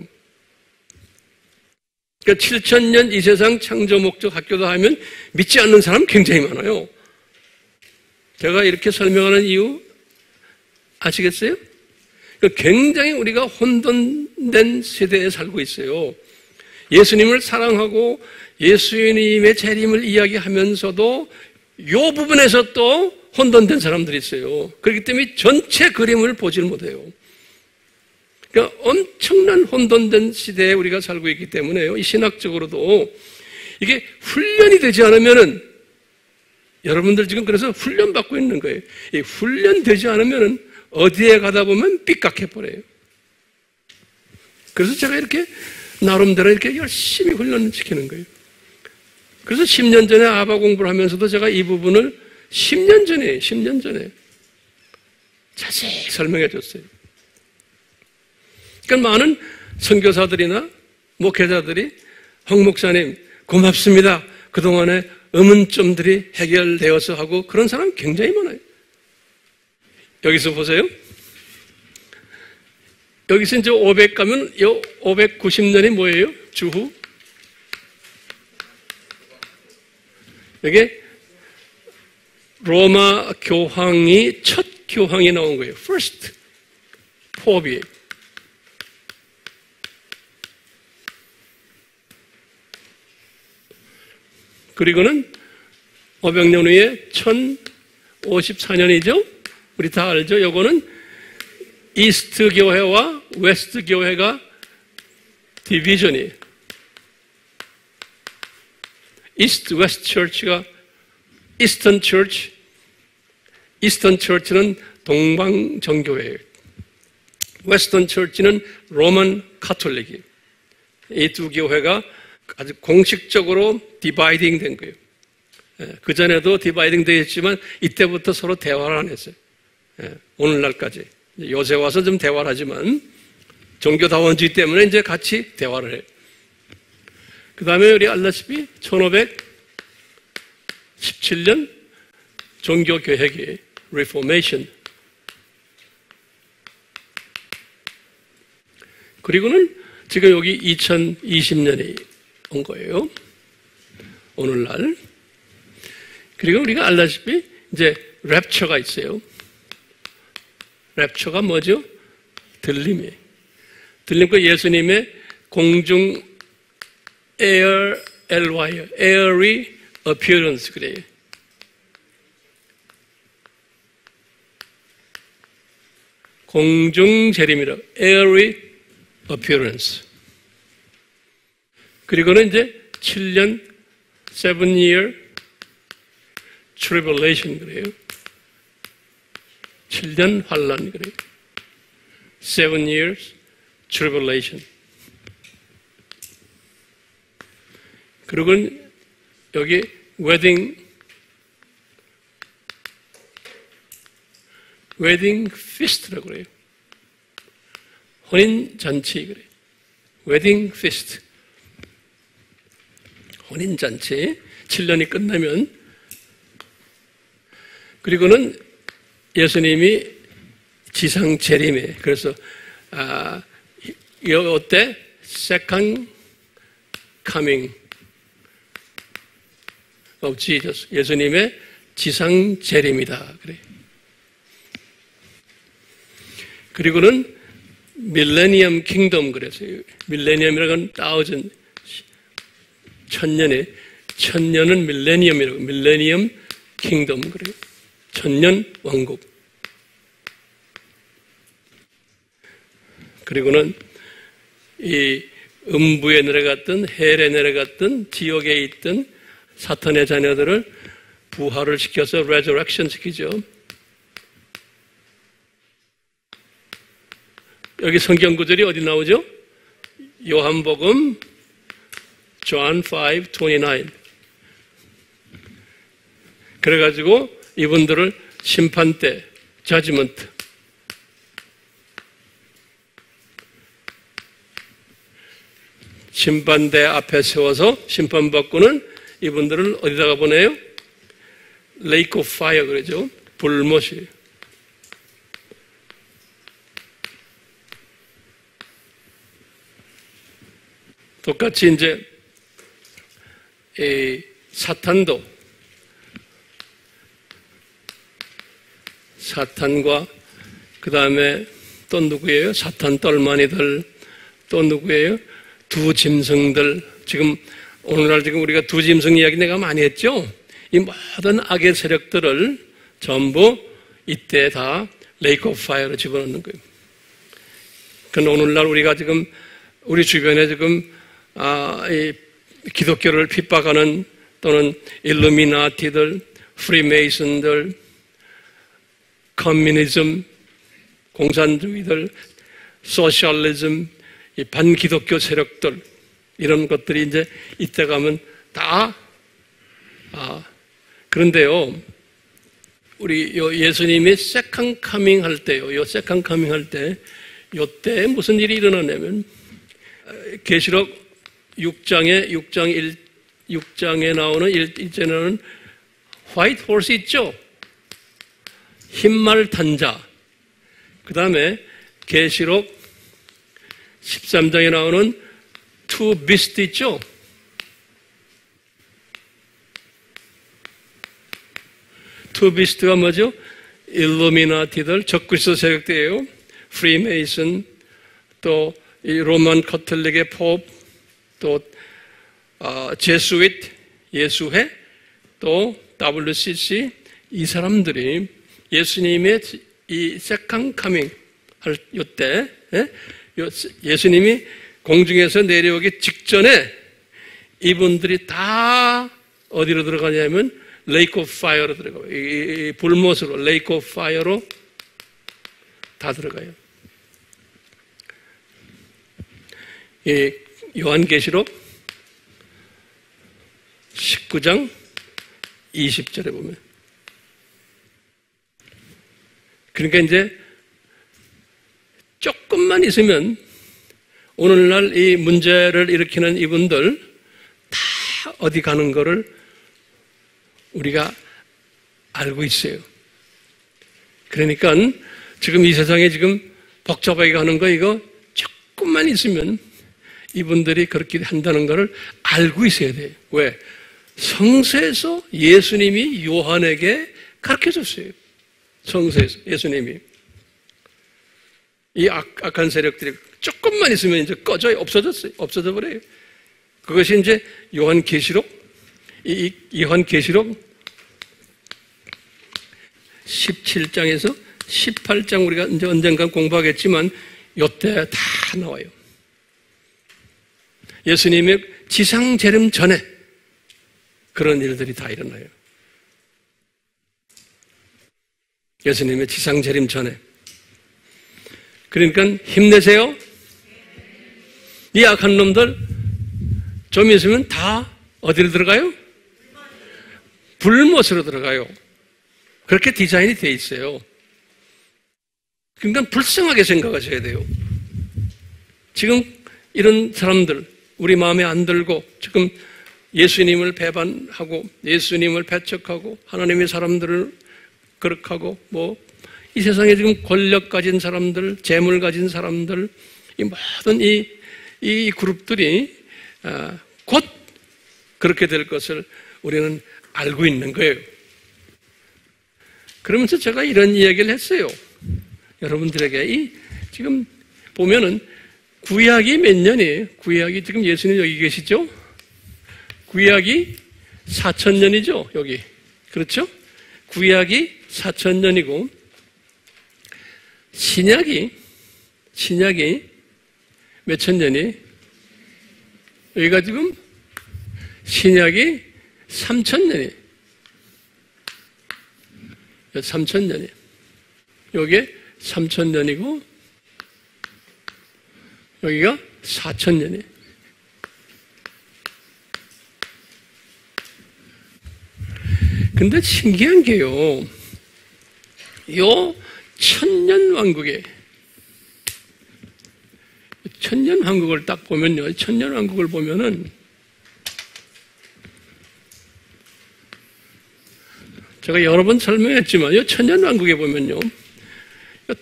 그러니까 7,000년 이 세상 창조 목적 학교다 하면 믿지 않는 사람 굉장히 많아요. 제가 이렇게 설명하는 이유 아시겠어요? 그러니까 굉장히 우리가 혼돈된 세대에 살고 있어요. 예수님을 사랑하고 예수님의 재림을 이야기하면서도 이 부분에서 또 혼돈된 사람들이 있어요. 그렇기 때문에 전체 그림을 보질 못해요. 그러니까 엄청난 혼돈된 시대에 우리가 살고 있기 때문에요. 이 신학적으로도 이게 훈련이 되지 않으면은 여러분들 지금 그래서 훈련받고 있는 거예요. 이 훈련되지 않으면은 어디에 가다 보면 삐깍해 버려요. 그래서 제가 이렇게 나름대로 이렇게 열심히 훈련시키는 거예요. 그래서 10년 전에 아바 공부를 하면서도 제가 이 부분을 10년 전에 자세히 설명해 줬어요. 그러니까 많은 선교사들이나 목회자들이 황 목사님 고맙습니다. 그동안에 의문점들이 해결되어서 하고 그런 사람 굉장히 많아요. 여기서 보세요. 여기서 이제 500 가면 이 590년이 뭐예요? 주후. 이게 로마 교황이 첫 교황이 나온 거예요. First Pope이에요. 그리고는 500년 후에 1054년이죠. 우리 다 알죠. 요거는 이스트 교회와 웨스트 교회가 디비전이에요. 이스트 웨스트 처치가 이스턴 처치, 이스턴 처치는 동방 정교회예요. 웨스턴 처치는 로만 카톨릭이에요. 이 두 교회가 아주 공식적으로 디바이딩 된 거예요. 그 전에도 디바이딩 되었지만 이때부터 서로 대화를 안 했어요. 오늘날까지. 요새 와서 좀 대화를 하지만 종교다원주의 때문에 이제 같이 대화를 해요. 그 다음에 우리 알다시피 1517년 종교개혁이 Reformation. 그리고는 지금 여기 2020년이 온 거예요. 오늘날. 그리고 우리가 알다시피 이제 랩처가 있어요. 랩처가 뭐죠? 들림이에요. 들림과 예수님의 공중 airy appearance 그래요. 공중 재림이라고 airy appearance. 그리고는 이제 7년 7-year tribulation 그래요. 7년 환란 그래요. 7 years tribulation. 그리고 여기 wedding feast라고 그래요. 혼인 잔치 그래요. wedding feast. 혼인 잔치 7년이 끝나면. 그리고는 예수님이 지상 재림에 그래서 이때 second coming of Jesus 예수님의 지상 재림이다 그래. 그리고는 밀레니엄 킹덤 그래서요. 밀레니엄이라는 건 1000 천년에 천년은 밀레니엄이라고 밀레니엄 킹덤 그래요. 천년 왕국. 그리고는 이 음부에 내려갔던 헬에 내려갔던 지옥에 있던 사탄의 자녀들을 부활을 시켜서 레저렉션 시키죠. 여기 성경 구절이 어디 나오죠? 요한복음 John 5:29. 그래가지고 이분들을 심판 때, judgment, 심판대 앞에 세워서 심판받고는 이분들을 어디다가 보내요? Lake of Fire 그러죠. 불못이에요. 똑같이 이제 이 사탄도 사탄과 그 다음에 또 누구예요? 사탄 똘마니들 또 누구예요? 두 짐승들. 지금 오늘날 지금 우리가 두 짐승 이야기 내가 많이 했죠? 이 모든 악의 세력들을 전부 이때 다 레이크 오브 파이어로 집어넣는 거예요. 그건 오늘날 우리가 지금 우리 주변에 지금 이 기독교를 핍박하는 또는 일루미나티들, 프리메이슨들, 커뮤니즘, 공산주의들, 소셜리즘, 이 반기독교 세력들 이런 것들이 이제 이때 가면 다 그런데요. 우리 예수님이 세컨 카밍 할 때요. 세컨 카밍 할 때 요때 무슨 일이 일어나냐면 계시록 6장에 나오는 1절에 나오는 화이트 홀스 있죠? 흰말 탄 자. 그 다음에 계시록 13장에 나오는 투 비스트 있죠? 투 비스트가 뭐죠? 일루미나티들, 적그리스도 세력들이에요. 프리메이슨, 또 이 로만 카톨릭의 포프, 또 제수잇, 예수회, 또 WCC 이 사람들이 예수님의 이 세컨 카밍 할 요때 예수님이 공중에서 내려오기 직전에 이분들이 다 어디로 들어가냐면 레이크 오브 파이어로 들어가요. 이 불못으로 레이크 오브 파이어로 다 들어가요. 이 요한계시록 19장 20절에 보면 그러니까 이제 조금만 있으면 오늘날 이 문제를 일으키는 이분들 다 어디 가는 거를 우리가 알고 있어요. 그러니까 지금 이 세상에 지금 복잡하게 가는 거 이거 조금만 있으면 이분들이 그렇게 한다는 것을 알고 있어야 돼요. 왜? 성서에서 예수님이 요한에게 가르쳐줬어요. 성서에서 예수님이. 이 악한 세력들이 조금만 있으면 이제 꺼져요. 없어졌어요. 없어져 버려요. 그것이 이제 요한계시록, 이 요한계시록 17장에서 18장 우리가 이제 언젠가 공부하겠지만 요때 다 나와요. 예수님의 지상 재림 전에 그런 일들이 다 일어나요. 예수님의 지상 재림 전에. 그러니까 힘내세요. 이 악한 놈들 좀 있으면 다 어디로 들어가요? 불못으로 들어가요. 그렇게 디자인이 돼 있어요. 그러니까 불쌍하게 생각하셔야 돼요. 지금 이런 사람들 우리 마음에 안 들고 지금 예수님을 배반하고 예수님을 배척하고 하나님의 사람들을 거룩하고 뭐 이 세상에 지금 권력 가진 사람들, 재물 가진 사람들, 이 모든 이 그룹들이 곧 그렇게 될 것을 우리는 알고 있는 거예요. 그러면서 제가 이런 이야기를 했어요. 여러분들에게 지금 보면은 구약이 몇 년이에요? 구약이 지금 예수님 여기 계시죠? 구약이 4,000년이죠, 여기. 그렇죠? 구약이 4,000년이고, 신약이 몇천 년이? 여기가 지금 신약이 3,000년이. 3,000년이. 여기에 3,000년이고, 여기가 4,000년이. 근데 신기한 게요, 요 천년 왕국에 천년왕국을 딱 보면요. 천년왕국을 보면은 제가 여러 번 설명했지만 이 천년왕국에 보면요.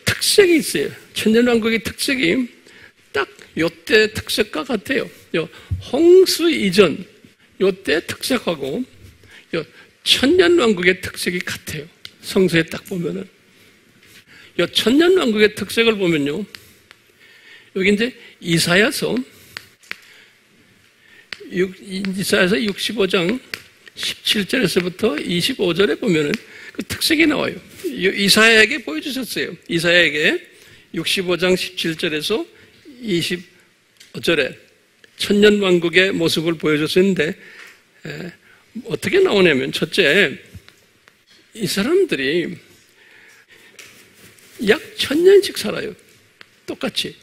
특색이 있어요. 천년왕국의 특색이 딱 요때 특색과 같아요. 홍수 이전 요때 특색하고 요 천년왕국의 특색이 같아요. 성서에 딱 보면은 요 천년왕국의 특색을 보면요. 여기 이제 이사야서 65장 17절에서부터 25절에 보면은 그 특색이 나와요. 이사야에게 보여주셨어요. 이사야에게 65장 17절에서 25절에 천년왕국의 모습을 보여줬었는데 어떻게 나오냐면 첫째, 이 사람들이 약 1000년씩 살아요. 똑같이.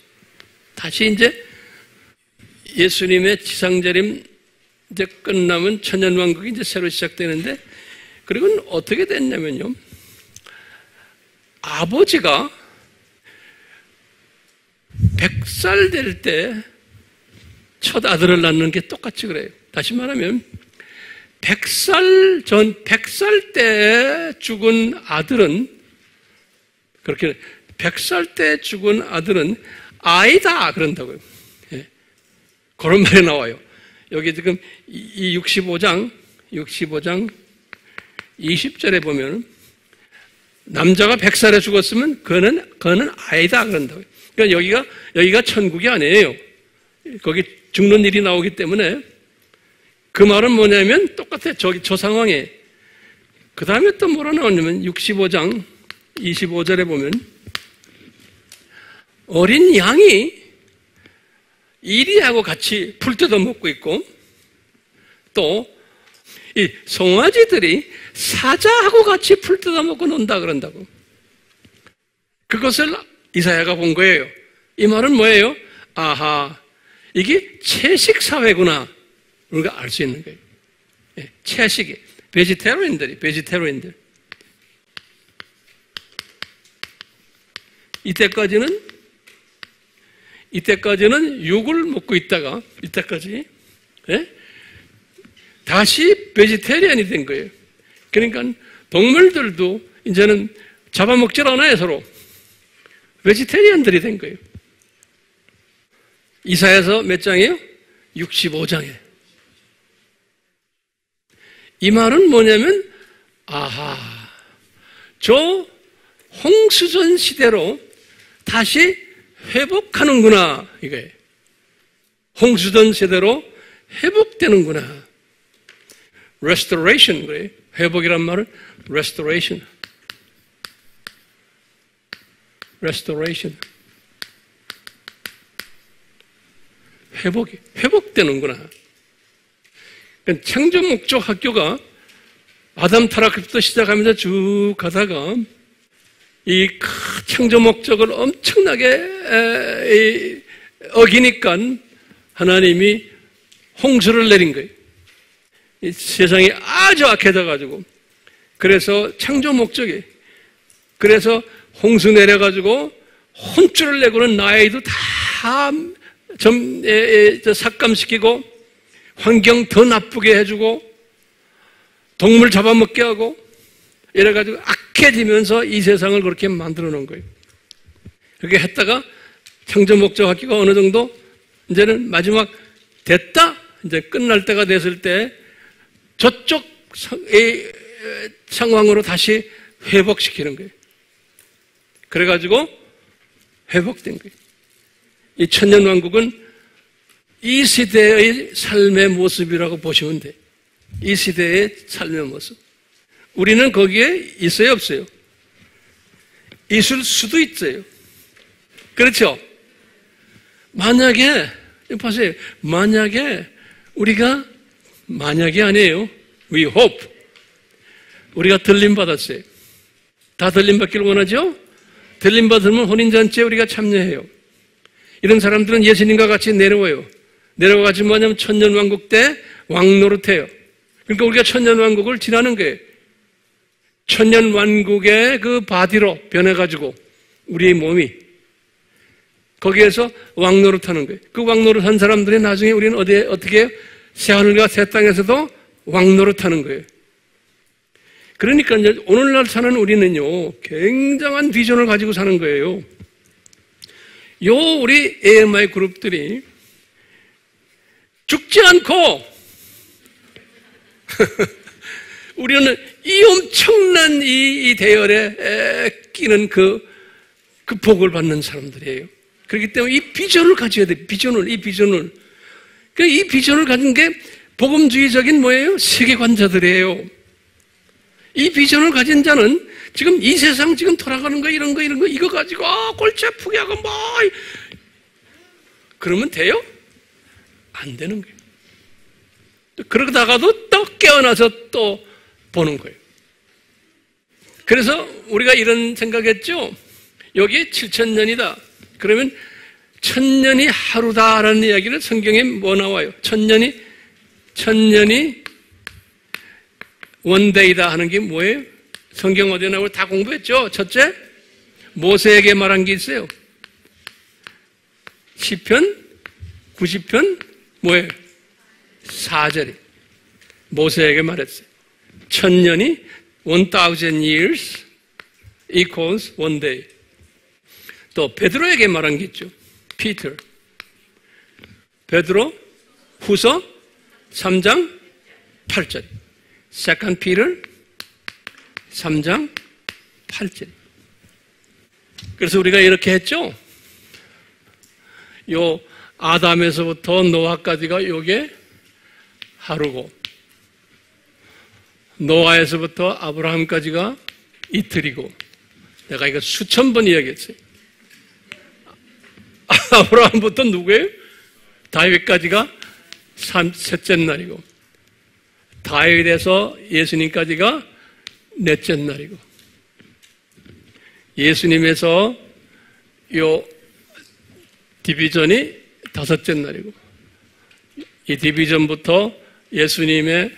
다시 이제 예수님의 지상재림 이제 끝나면 천년왕국이 이제 새로 시작되는데, 그리고는 어떻게 됐냐면요. 아버지가 100살 될 때 첫 아들을 낳는 게 똑같이 그래요. 다시 말하면 100살 때 죽은 아들은, 그렇게 100살 때 죽은 아들은 아이다 그런다고요. 예. 그런 말이 나와요. 여기 지금 이 65장 20절에 보면 남자가 100살에 죽었으면 그는 아이다 그런다고요. 그러니까 여기가 천국이 아니에요. 거기 죽는 일이 나오기 때문에 그 말은 뭐냐면 똑같아. 저 상황에. 그 다음에 또 뭐라 나오냐면 65장 25절에 보면 어린 양이 이리하고 같이 풀 뜯어 먹고 있고, 또 이 송아지들이 사자하고 같이 풀 뜯어 먹고 논다 그런다고. 그것을 이사야가 본 거예요. 이 말은 뭐예요? 아하, 이게 채식 사회구나. 우리가 알 수 있는 거예요. 채식이. 베지테리언들. 이때까지는 육을 먹고 있다가, 이때까지, 다시 베지테리언이 된 거예요. 그러니까 동물들도 이제는 잡아먹질 않아요, 서로. 베지테리언들이 된 거예요. 이사야서 몇 장이에요? 65장에. 이 말은 뭐냐면, 아하, 저 홍수전 시대로 다시 회복하는구나, 이거예요. 홍수전 세대로 회복되는구나. restoration, 그래요. 회복이란 말은 restoration. 회복되는구나. 창조 목적 학교가 아담 타락부터 시작하면서 쭉 가다가 이 창조 목적을 엄청나게 어기니까 하나님이 홍수를 내린 거예요. 이 세상이 아주 악해져가지고, 그래서 창조 목적이, 그래서 홍수 내려가지고 혼쭐을 내고는 나이도 다 삭감시키고 환경 더 나쁘게 해주고 동물 잡아먹게 하고 이래가지고 악해지면서 이 세상을 그렇게 만들어 놓은 거예요. 그렇게 했다가 창조 목적 학교가 어느 정도 이제는 마지막 됐다, 이제 끝날 때가 됐을 때 저쪽 상황으로 다시 회복시키는 거예요. 그래가지고 회복된 거예요. 이 천년왕국은 이 시대의 삶의 모습이라고 보시면 돼요. 이 시대의 삶의 모습. 우리는 거기에 있어요, 없어요? 있을 수도 있어요. 그렇죠? 만약에, 보세요. 만약에 아니에요. We hope. 우리가 들림받았어요. 다 들림받기를 원하죠? 들림받으면 혼인잔치에 우리가 참여해요. 이런 사람들은 예수님과 같이 내려와요. 내려와가지고 뭐냐면 천년왕국 때 왕노릇해요. 그러니까 우리가 천년왕국을 지나는 거예요. 천년왕국의 그 바디로 변해가지고 우리의 몸이 거기에서 왕노릇하는 거예요. 그 왕노릇한 사람들이 나중에 우리는 어떻게 해요? 새하늘과 새 땅에서도 왕노릇하는 거예요. 그러니까 이제 오늘날 사는 우리는요, 굉장한 비전을 가지고 사는 거예요. 우리 AMI 그룹들이 죽지 않고 우리는 이 엄청난 이 대열에 끼는 그 복을 받는 사람들이에요. 그렇기 때문에 이 비전을 가져야 돼. 이 비전을. 그러니까 이 비전을 가진 게 복음주의적인 뭐예요? 세계관자들이에요. 이 비전을 가진 자는 지금 이 세상 지금 돌아가는 거 이런 거 이거 가지고 골치 아프게 하고 뭐 그러면 돼요? 안 되는 거예요. 그러다가도 또 깨어나서 또 보는 거예요. 그래서 우리가 이런 생각했죠. 여기 7,000년이다. 그러면 1,000년이 하루다라는 이야기를 성경에 뭐 나와요? 1,000년이 원데이다 하는 게 뭐예요? 성경 어디에 나오고 다 공부했죠? 첫째, 모세에게 말한 게 있어요. 시편 90편 뭐예요? 4절이 모세에게 말했어요. 1,000년이 1,000 years equals one day. 또 베드로에게 말한 게 있죠. 피터. 베드로 후서 3장 8절. Second Peter 3장 8절. 그래서 우리가 이렇게 했죠. 요 아담에서부터 노아까지가 요게 하루고, 노아에서부터 아브라함까지가 이틀이고, 내가 이거 수천 번 이야기했어요. 아브라함부터 누구예요? 다윗까지가 셋째 날이고, 다윗에서 예수님까지가 넷째 날이고, 예수님에서 요 디비전이 다섯째 날이고, 이 디비전부터 예수님의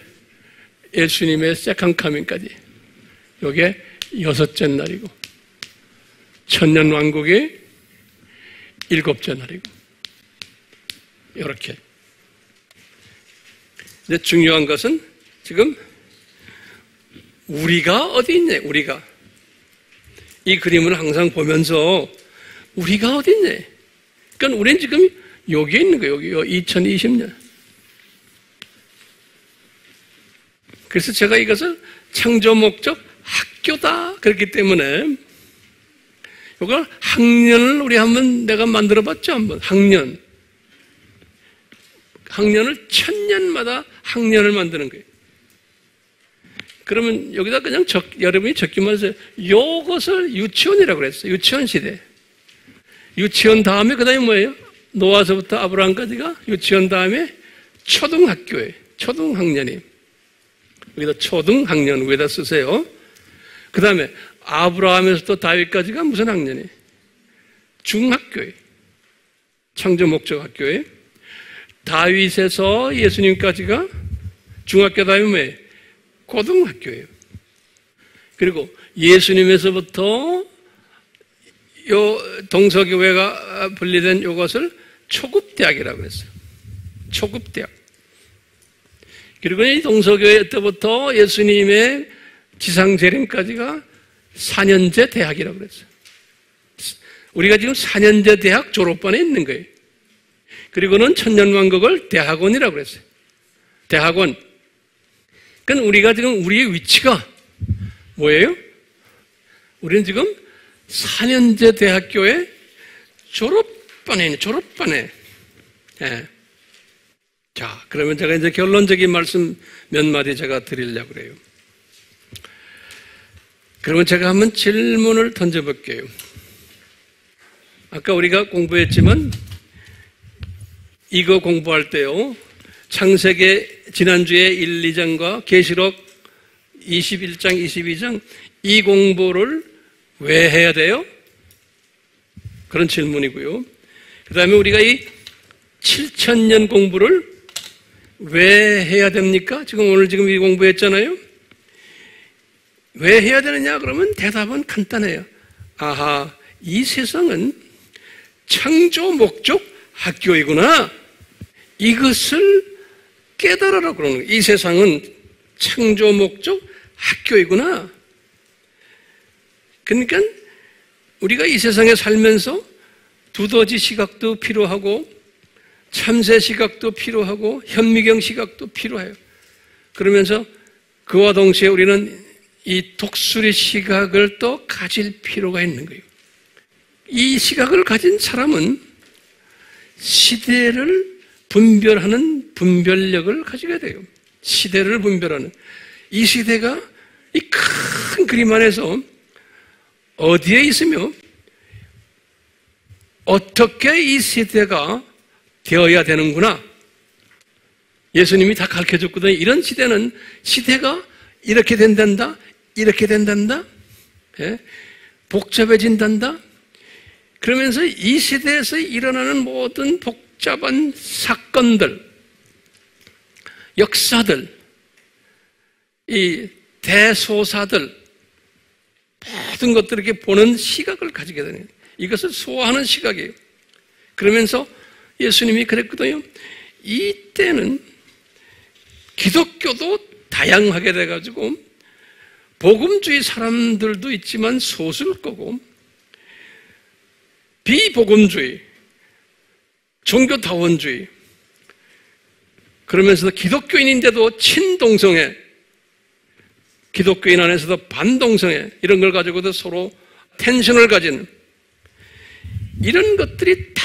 세컨 카밍까지 요게 여섯째 날이고, 천년 왕국이 일곱째 날이고, 이렇게. 이제 중요한 것은 지금 우리가 어디 있냐, 우리가. 이 그림을 항상 보면서 우리가 어디 있냐. 그러니까 우리는 지금 여기에 있는 거예요, 여기 2020년. 그래서 제가 이것을 창조 목적 학교다 그렇기 때문에 이걸 학년을 우리 한번 내가 만들어 봤죠. 한번 학년을 1000년마다 학년을 만드는 거예요. 그러면 여기다 그냥 여러분이 적기만 해서 이것을 유치원이라고 그랬어요. 유치원 시대. 유치원 다음에 그 다음에 뭐예요? 노아서부터 아브라함까지가 유치원 다음에 초등학교예요. 초등학년이. 여기다 초등학년 위에다 쓰세요. 그 다음에 아브라함에서부터 다윗까지가 무슨 학년이에요? 중학교예요. 창조 목적 학교예요. 다윗에서 예수님까지가 중학교 다음에 뭐예요? 고등학교예요. 그리고 예수님에서부터 요 동서교회가 분리된 요것을 초급대학이라고 그랬어요. 초급대학. 그리고 이 동서교회 때부터 예수님의 지상재림까지가 4년제 대학이라고 그랬어요. 우리가 지금 4년제 대학 졸업반에 있는 거예요. 그리고는 천년왕국을 대학원이라고 그랬어요. 대학원. 그러니까 우리가 지금 우리의 위치가 뭐예요? 우리는 지금 4년제 대학교의 졸업반에 있는, 졸업반에. 예. 자, 그러면 제가 이제 결론적인 말씀 몇 마디 제가 드리려고 그래요. 그러면 제가 한번 질문을 던져볼게요. 아까 우리가 공부했지만 이거 공부할 때요, 창세기 지난주에 1, 2장과 계시록 21장, 22장 이 공부를 왜 해야 돼요? 그런 질문이고요. 그 다음에 우리가 이 7,000년 공부를 왜 해야 됩니까? 지금 오늘 지금 이 공부했잖아요. 왜 해야 되느냐? 그러면 대답은 간단해요. 아하, 이 세상은 창조 목적 학교이구나. 이것을 깨달으라고 그러는 거예요. 이 세상은 창조 목적 학교이구나. 그러니까 우리가 이 세상에 살면서 두더지 시각도 필요하고 참새 시각도 필요하고 현미경 시각도 필요해요. 그러면서 그와 동시에 우리는 이 독수리 시각을 또 가질 필요가 있는 거예요. 이 시각을 가진 사람은 시대를 분별하는 분별력을 가지게 돼요. 시대를 분별하는. 이 시대가 이 큰 그림 안에서 어디에 있으며 어떻게 이 시대가 되어야 되는구나. 예수님이 다 가르쳐줬거든요. 이런 시대는 시대가 이렇게 된단다, 이렇게 된단다, 예? 복잡해진단다. 그러면서 이 시대에서 일어나는 모든 복잡한 사건들, 역사들, 이 대소사들, 모든 것들을 이렇게 보는 시각을 가지게 되는, 이것을 소화하는 시각이에요. 그러면서 예수님이 그랬거든요. 이때는 기독교도 다양하게 돼가지고 복음주의 사람들도 있지만 소수일 거고, 비복음주의, 종교다원주의, 그러면서도 기독교인인데도 친동성애, 기독교인 안에서도 반동성애, 이런 걸 가지고도 서로 텐션을 가지는 이런 것들이 다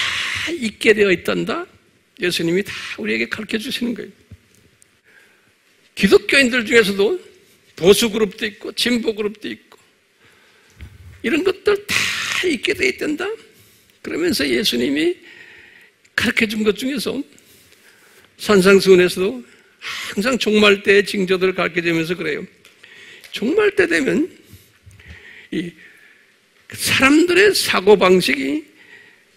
있게 되어 있단다. 예수님이 다 우리에게 가르쳐 주시는 거예요. 기독교인들 중에서도 보수 그룹도 있고 진보 그룹도 있고 이런 것들 다 있게 되어 있단다. 그러면서 예수님이 가르쳐 준 것 중에서 산상수훈에서도 항상 종말 때의 징조들을 가르쳐 주면서 그래요. 종말 때 되면 이 사람들의 사고방식이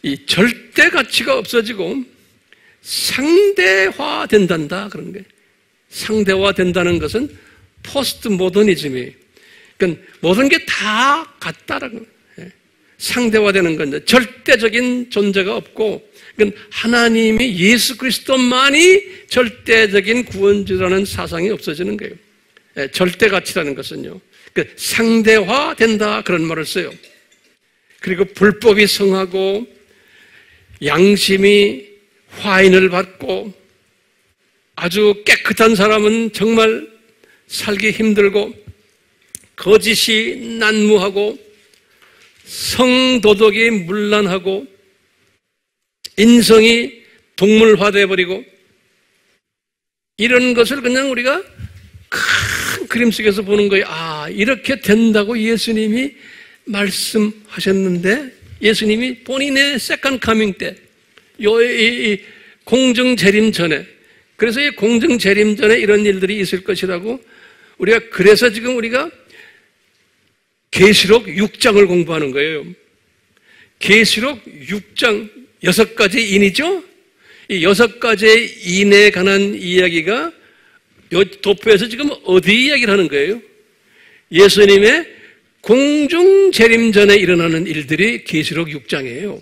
이 절대 가치가 없어지고 상대화 된단다. 그런 거예요. 상대화 된다는 것은 포스트 모더니즘이에요. 그러니까 모든 게 다 같다라는 거예요. 상대화되는 건 절대적인 존재가 없고, 그러니까 하나님이 예수 그리스도만이 절대적인 구원주라는 사상이 없어지는 거예요. 절대 가치라는 것은요. 그러니까 상대화 된다 그런 말을 써요. 그리고 불법이 성하고 양심이 화인을 받고 아주 깨끗한 사람은 정말 살기 힘들고 거짓이 난무하고 성도덕이 문란하고 인성이 동물화되어 버리고 이런 것을 그냥 우리가 큰 그림 속에서 보는 거예요. 아, 이렇게 된다고 예수님이 말씀하셨는데 예수님이 본인의 세컨 카밍 때 이 공중 재림 전에, 그래서 이 공중 재림 전에 이런 일들이 있을 것이라고 우리가, 그래서 지금 우리가 계시록 6장을 공부하는 거예요. 계시록 6장 6가지 인이죠. 이 6가지의 인에 관한 이야기가 이 도표에서 지금 어디 이야기를 하는 거예요? 예수님의 공중 재림 전에 일어나는 일들이 계시록 6장이에요.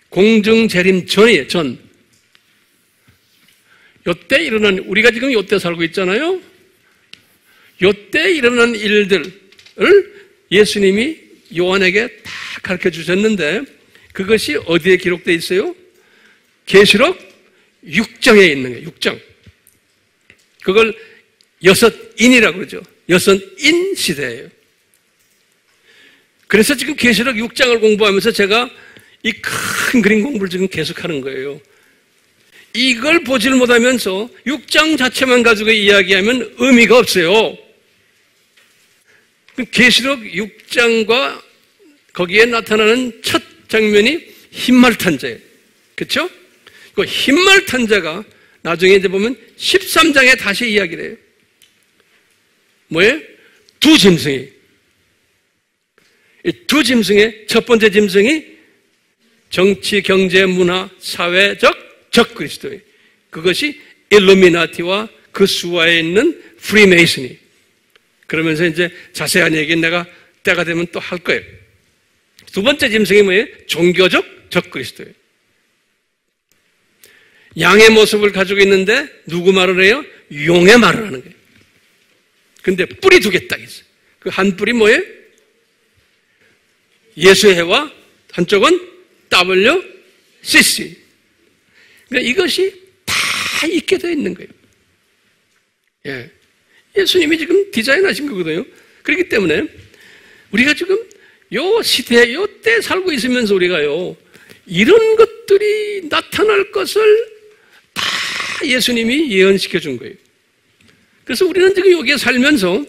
공중 재림 전이에요. 전. 요때 일어난, 우리가 지금 요때 살고 있잖아요. 요때 일어난 일들을 예수님이 요한에게 다 가르쳐 주셨는데 그것이 어디에 기록되어 있어요? 계시록 6장에 있는 거예요. 6장. 그걸 6인이라고 그러죠. 6인 시대예요. 그래서 지금 계시록 6장을 공부하면서 제가 이 큰 그림 공부를 지금 계속하는 거예요. 이걸 보질 못하면서 6장 자체만 가지고 이야기하면 의미가 없어요. 계시록 6장과 거기에 나타나는 첫 장면이 흰말 탄자예요. 그렇죠? 그 흰말 탄자가 나중에 이제 보면 13장에 다시 이야기를 해요. 뭐예요? 두 짐승이. 이 두 짐승의 첫 번째 짐승이 정치, 경제, 문화, 사회적 적그리스도예요. 그것이 일루미나티와 그 수하에 있는 프리메이슨이. 그러면서 이제 자세한 얘기는 내가 때가 되면 또 할 거예요. 두 번째 짐승이 뭐예요? 종교적 적그리스도예요. 양의 모습을 가지고 있는데 누구 말을 해요? 용의 말을 하는 거예요. 근데 뿔이 두 개 딱 있어요. 그 한 뿔이 뭐예요? 예수의 해와 한쪽은 WCC. 그러니까 이것이 다 있게 되어 있는 거예요. 예. 예수님이 지금 디자인하신 거거든요. 그렇기 때문에 우리가 지금 요 시대, 요 때 살고 있으면서 우리가요, 이런 것들이 나타날 것을 다 예수님이 예언시켜 준 거예요. 그래서 우리는 지금 여기에 살면서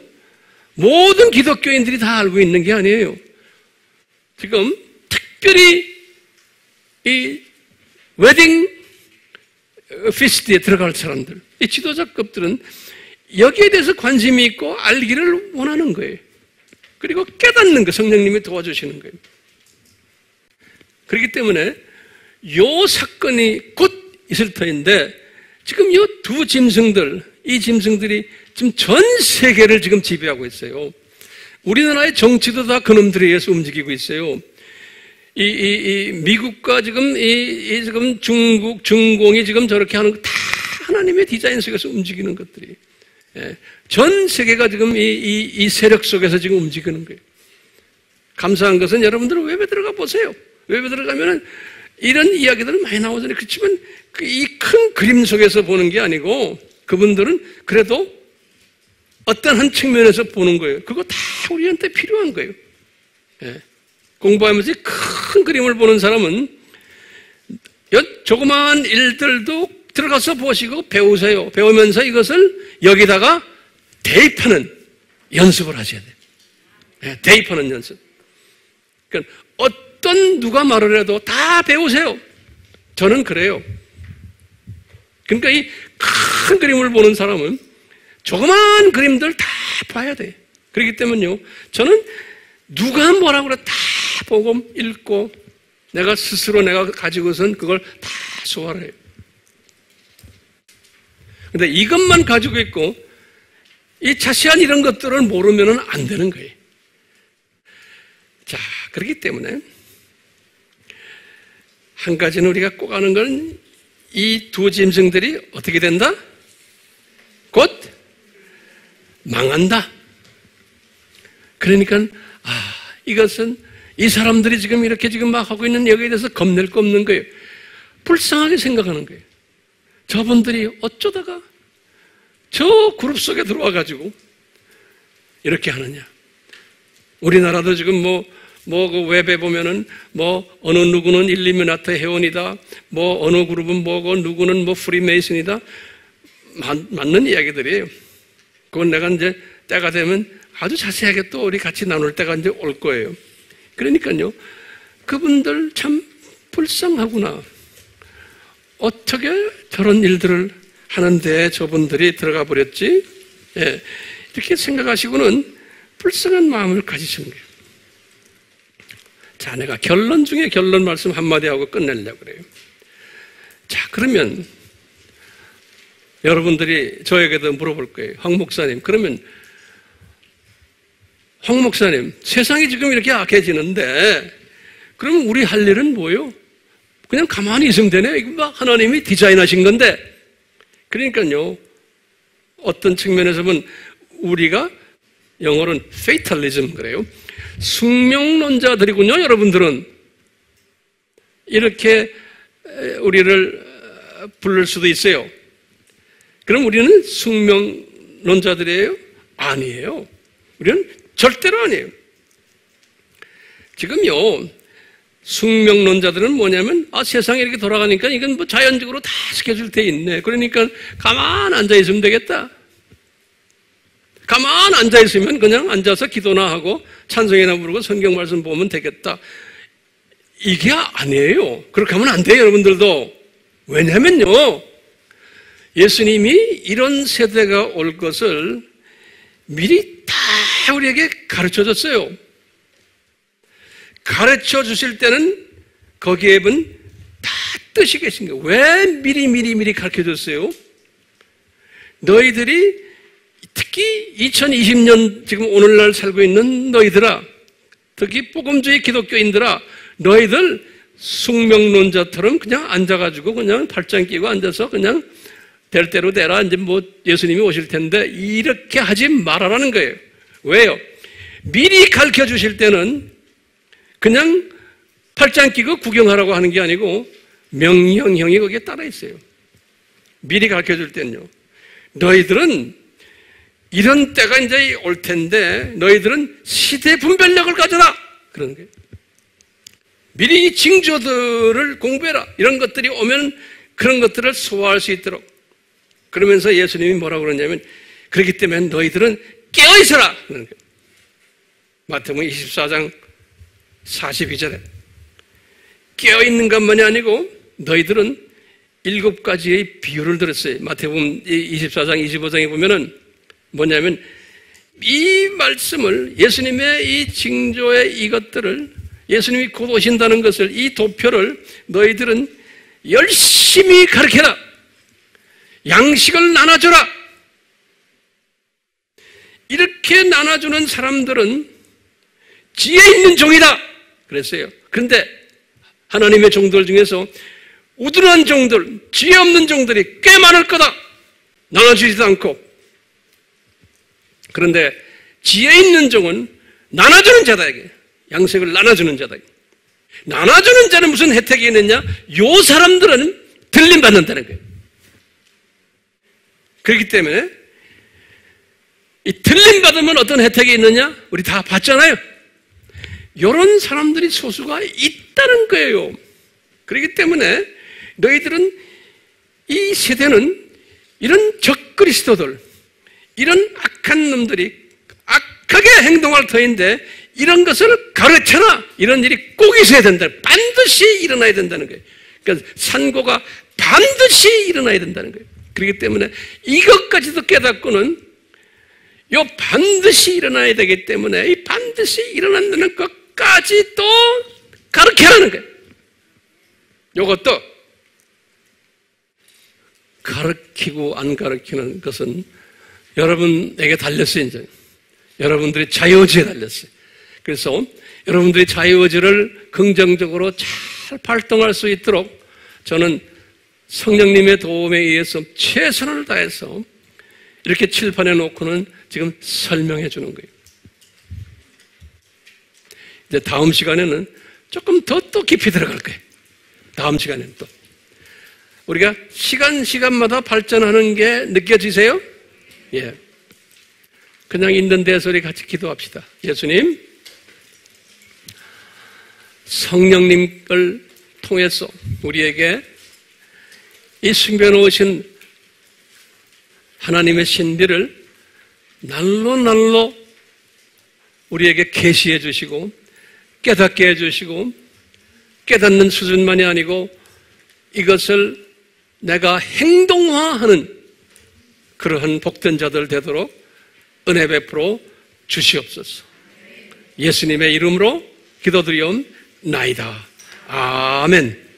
모든 기독교인들이 다 알고 있는 게 아니에요. 지금 특별히 이 웨딩 피스트에 들어갈 사람들, 이 지도자급들은 여기에 대해서 관심이 있고 알기를 원하는 거예요. 그리고 깨닫는 거 성령님이 도와주시는 거예요. 그렇기 때문에 요 사건이 곧 있을 터인데 지금 이 두 짐승들, 이 짐승들이 지금 전 세계를 지금 지배하고 있어요. 우리나라의 정치도 다 그놈들에 의해서 움직이고 있어요. 미국과 지금 지금 중공이 지금 저렇게 하는 거 다 하나님의 디자인 속에서 움직이는 것들이. 예. 전 세계가 지금 이 세력 속에서 지금 움직이는 거예요. 감사한 것은 여러분들은 웹에 들어가 보세요. 웹에 들어가면은 이런 이야기들은 많이 나오잖아요. 그렇지만 이 큰 그림 속에서 보는 게 아니고 그분들은 그래도 어떤 한 측면에서 보는 거예요. 그거 다 우리한테 필요한 거예요. 예. 공부하면서 큰 그림을 보는 사람은 조그마한 일들도 들어가서 보시고 배우세요. 배우면서 이것을 여기다가 대입하는 연습을 하셔야 돼요. 네, 대입하는 연습. 그러니까 어떤 누가 말을 해도 다 배우세요. 저는 그래요. 그러니까 이 큰 그림을 보는 사람은 조그마한 그림들 다 봐야 돼. 그렇기 때문에요. 저는 누가 뭐라고 그래 다 보고 읽고 내가 스스로 내가 가지고선 그걸 다 소화를 해요. 근데 이것만 가지고 있고 이 자세한 이런 것들을 모르면 안 되는 거예요. 자, 그렇기 때문에 한 가지는 우리가 꼭 아는 건 이 두 짐승들이 어떻게 된다? 곧 망한다. 그러니까 이것은 이 사람들이 지금 이렇게 지금 막 하고 있는 여기에 대해서 겁낼 거 없는 거예요. 불쌍하게 생각하는 거예요. 저분들이 어쩌다가 저 그룹 속에 들어와 가지고 이렇게 하느냐. 우리나라도 지금 그 웹에 보면은 어느 누구는 일리미나트 회원이다. 어느 그룹은 뭐고 누구는 프리메이슨이다. 맞는 이야기들이에요. 그건 내가 이제 때가 되면 아주 자세하게 또 우리 같이 나눌 때가 이제 올 거예요. 그러니까요. 그분들 참 불쌍하구나. 어떻게 저런 일들을 하는데 저분들이 들어가 버렸지? 예, 이렇게 생각하시고는 불쌍한 마음을 가지시는 거예요. 자, 내가 결론 중에 결론 말씀 한마디 하고 끝내려고 그래요. 자, 그러면 여러분들이 저에게도 물어볼 거예요. 황 목사님, 그러면 황 목사님, 세상이 지금 이렇게 악해지는데 그러면 우리 할 일은 뭐예요? 그냥 가만히 있으면 되네요. 이거 막 하나님이 디자인하신 건데. 그러니까요, 어떤 측면에서 보면 우리가 영어로는 fatalism 그래요. 숙명론자들이군요, 여러분들은. 이렇게 우리를 부를 수도 있어요. 그럼 우리는 숙명론자들이에요? 아니에요. 우리는 절대로 아니에요. 지금요, 숙명론자들은 뭐냐면, 세상이 이렇게 돌아가니까 이건 자연적으로 다 스케줄 돼 있네. 그러니까 가만 앉아있으면 되겠다. 가만 앉아있으면 그냥 앉아서 기도나 하고 찬송이나 부르고 성경 말씀 보면 되겠다. 이게 아니에요. 그렇게 하면 안 돼요, 여러분들도. 왜냐면요, 예수님이 이런 세대가 올 것을 미리 다 우리에게 가르쳐 줬어요. 가르쳐 주실 때는 거기에 다 뜻이 계신 거예요. 왜 미리 가르쳐 줬어요? 너희들이 특히 2020년 지금 오늘날 살고 있는 너희들아, 특히 복음주의 기독교인들아, 너희들 숙명론자처럼 그냥 앉아가지고 그냥 팔짱 끼고 앉아서 그냥 될 대로 되라. 이제 뭐 예수님이 오실 텐데 이렇게 하지 말아라는 거예요. 왜요? 미리 가르쳐 주실 때는 그냥 팔짱 끼고 구경하라고 하는 게 아니고 명령형이 거기에 따라 있어요. 미리 가르쳐 줄 때는요. 너희들은 이런 때가 이제 올 텐데 너희들은 시대 분별력을 가져라. 그러는 거예요. 미리 이 징조들을 공부해라. 이런 것들이 오면 그런 것들을 소화할 수 있도록. 그러면서 예수님이 뭐라고 그러냐면 그렇기 때문에 너희들은 깨어있어라. 그러는 거예요. 마태복음 24장 42절에 깨어있는 것만이 아니고 너희들은 7가지의 비유를 들었어요. 마태복음 24장 25장에 보면은 뭐냐면 이 말씀을 예수님의 이 징조의 이것들을 예수님이 곧 오신다는 것을 이 도표를 너희들은 열심히 가르쳐라. 양식을 나눠줘라. 이렇게 나눠주는 사람들은 지혜 있는 종이다. 그랬어요. 그런데 하나님의 종들 중에서 우둔한 종들, 지혜 없는 종들이 꽤 많을 거다. 나눠주지도 않고. 그런데 지혜 있는 종은 나눠주는 자다에게 양식을 나눠주는 자다. 나눠주는 자는 무슨 혜택이 있느냐? 요 사람들은 들림받는다는 거예요. 그렇기 때문에 이 들림받으면 어떤 혜택이 있느냐? 우리 다 봤잖아요. 이런 사람들이 소수가 있다는 거예요. 그렇기 때문에 너희들은 이 세대는 이런 적그리스도들, 이런 악한 놈들이 악하게 행동할 터인데 이런 것을 가르쳐라. 이런 일이 꼭 있어야 된다. 반드시 일어나야 된다는 거예요. 그러니까 산고가 반드시 일어나야 된다는 거예요. 그렇기 때문에 이것까지도 깨닫고는 요 반드시 일어나야 되기 때문에 이 반드시 일어난다는 것까지 또 가르쳐라는 거예요. 요것도 가르치고 안 가르치는 것은 여러분에게 달렸어요. 이제 여러분들의 자유의지에 달렸어요. 그래서 여러분들의 자유의지를 긍정적으로 잘 발동할 수 있도록 저는 성령님의 도움에 의해서 최선을 다해서 이렇게 칠판에 놓고는 지금 설명해 주는 거예요. 이제 다음 시간에는 조금 더 또 깊이 들어갈 거예요. 다음 시간에는 또. 우리가 시간마다 발전하는 게 느껴지세요? 예. 그냥 있는 데서 우리 같이 기도합시다. 예수님, 성령님을 통해서 우리에게 이 숨겨놓으신 하나님의 신비를 날로 우리에게 계시해 주시고 깨닫게 해 주시고 깨닫는 수준만이 아니고 이것을 내가 행동화하는 그러한 복된 자들 되도록 은혜 베풀어 주시옵소서. 예수님의 이름으로 기도드리옵나이다. 아멘.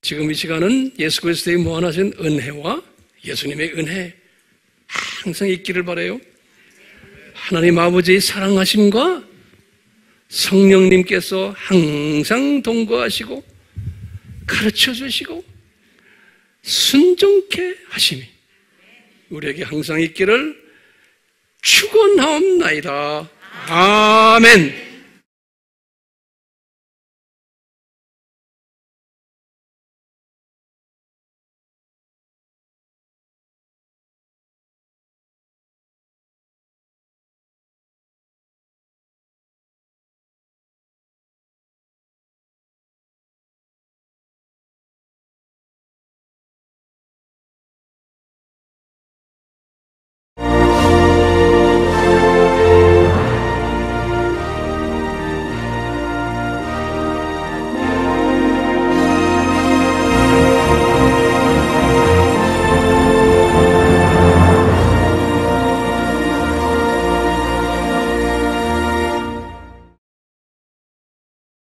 지금 이 시간은 예수 그리스도의 무한하신 은혜와 예수님의 은혜 항상 있기를 바라요. 하나님 아버지의 사랑하심과 성령님께서 항상 동거하시고 가르쳐 주시고 순종케 하심이 우리에게 항상 있기를 축원하옵나이다. 아멘.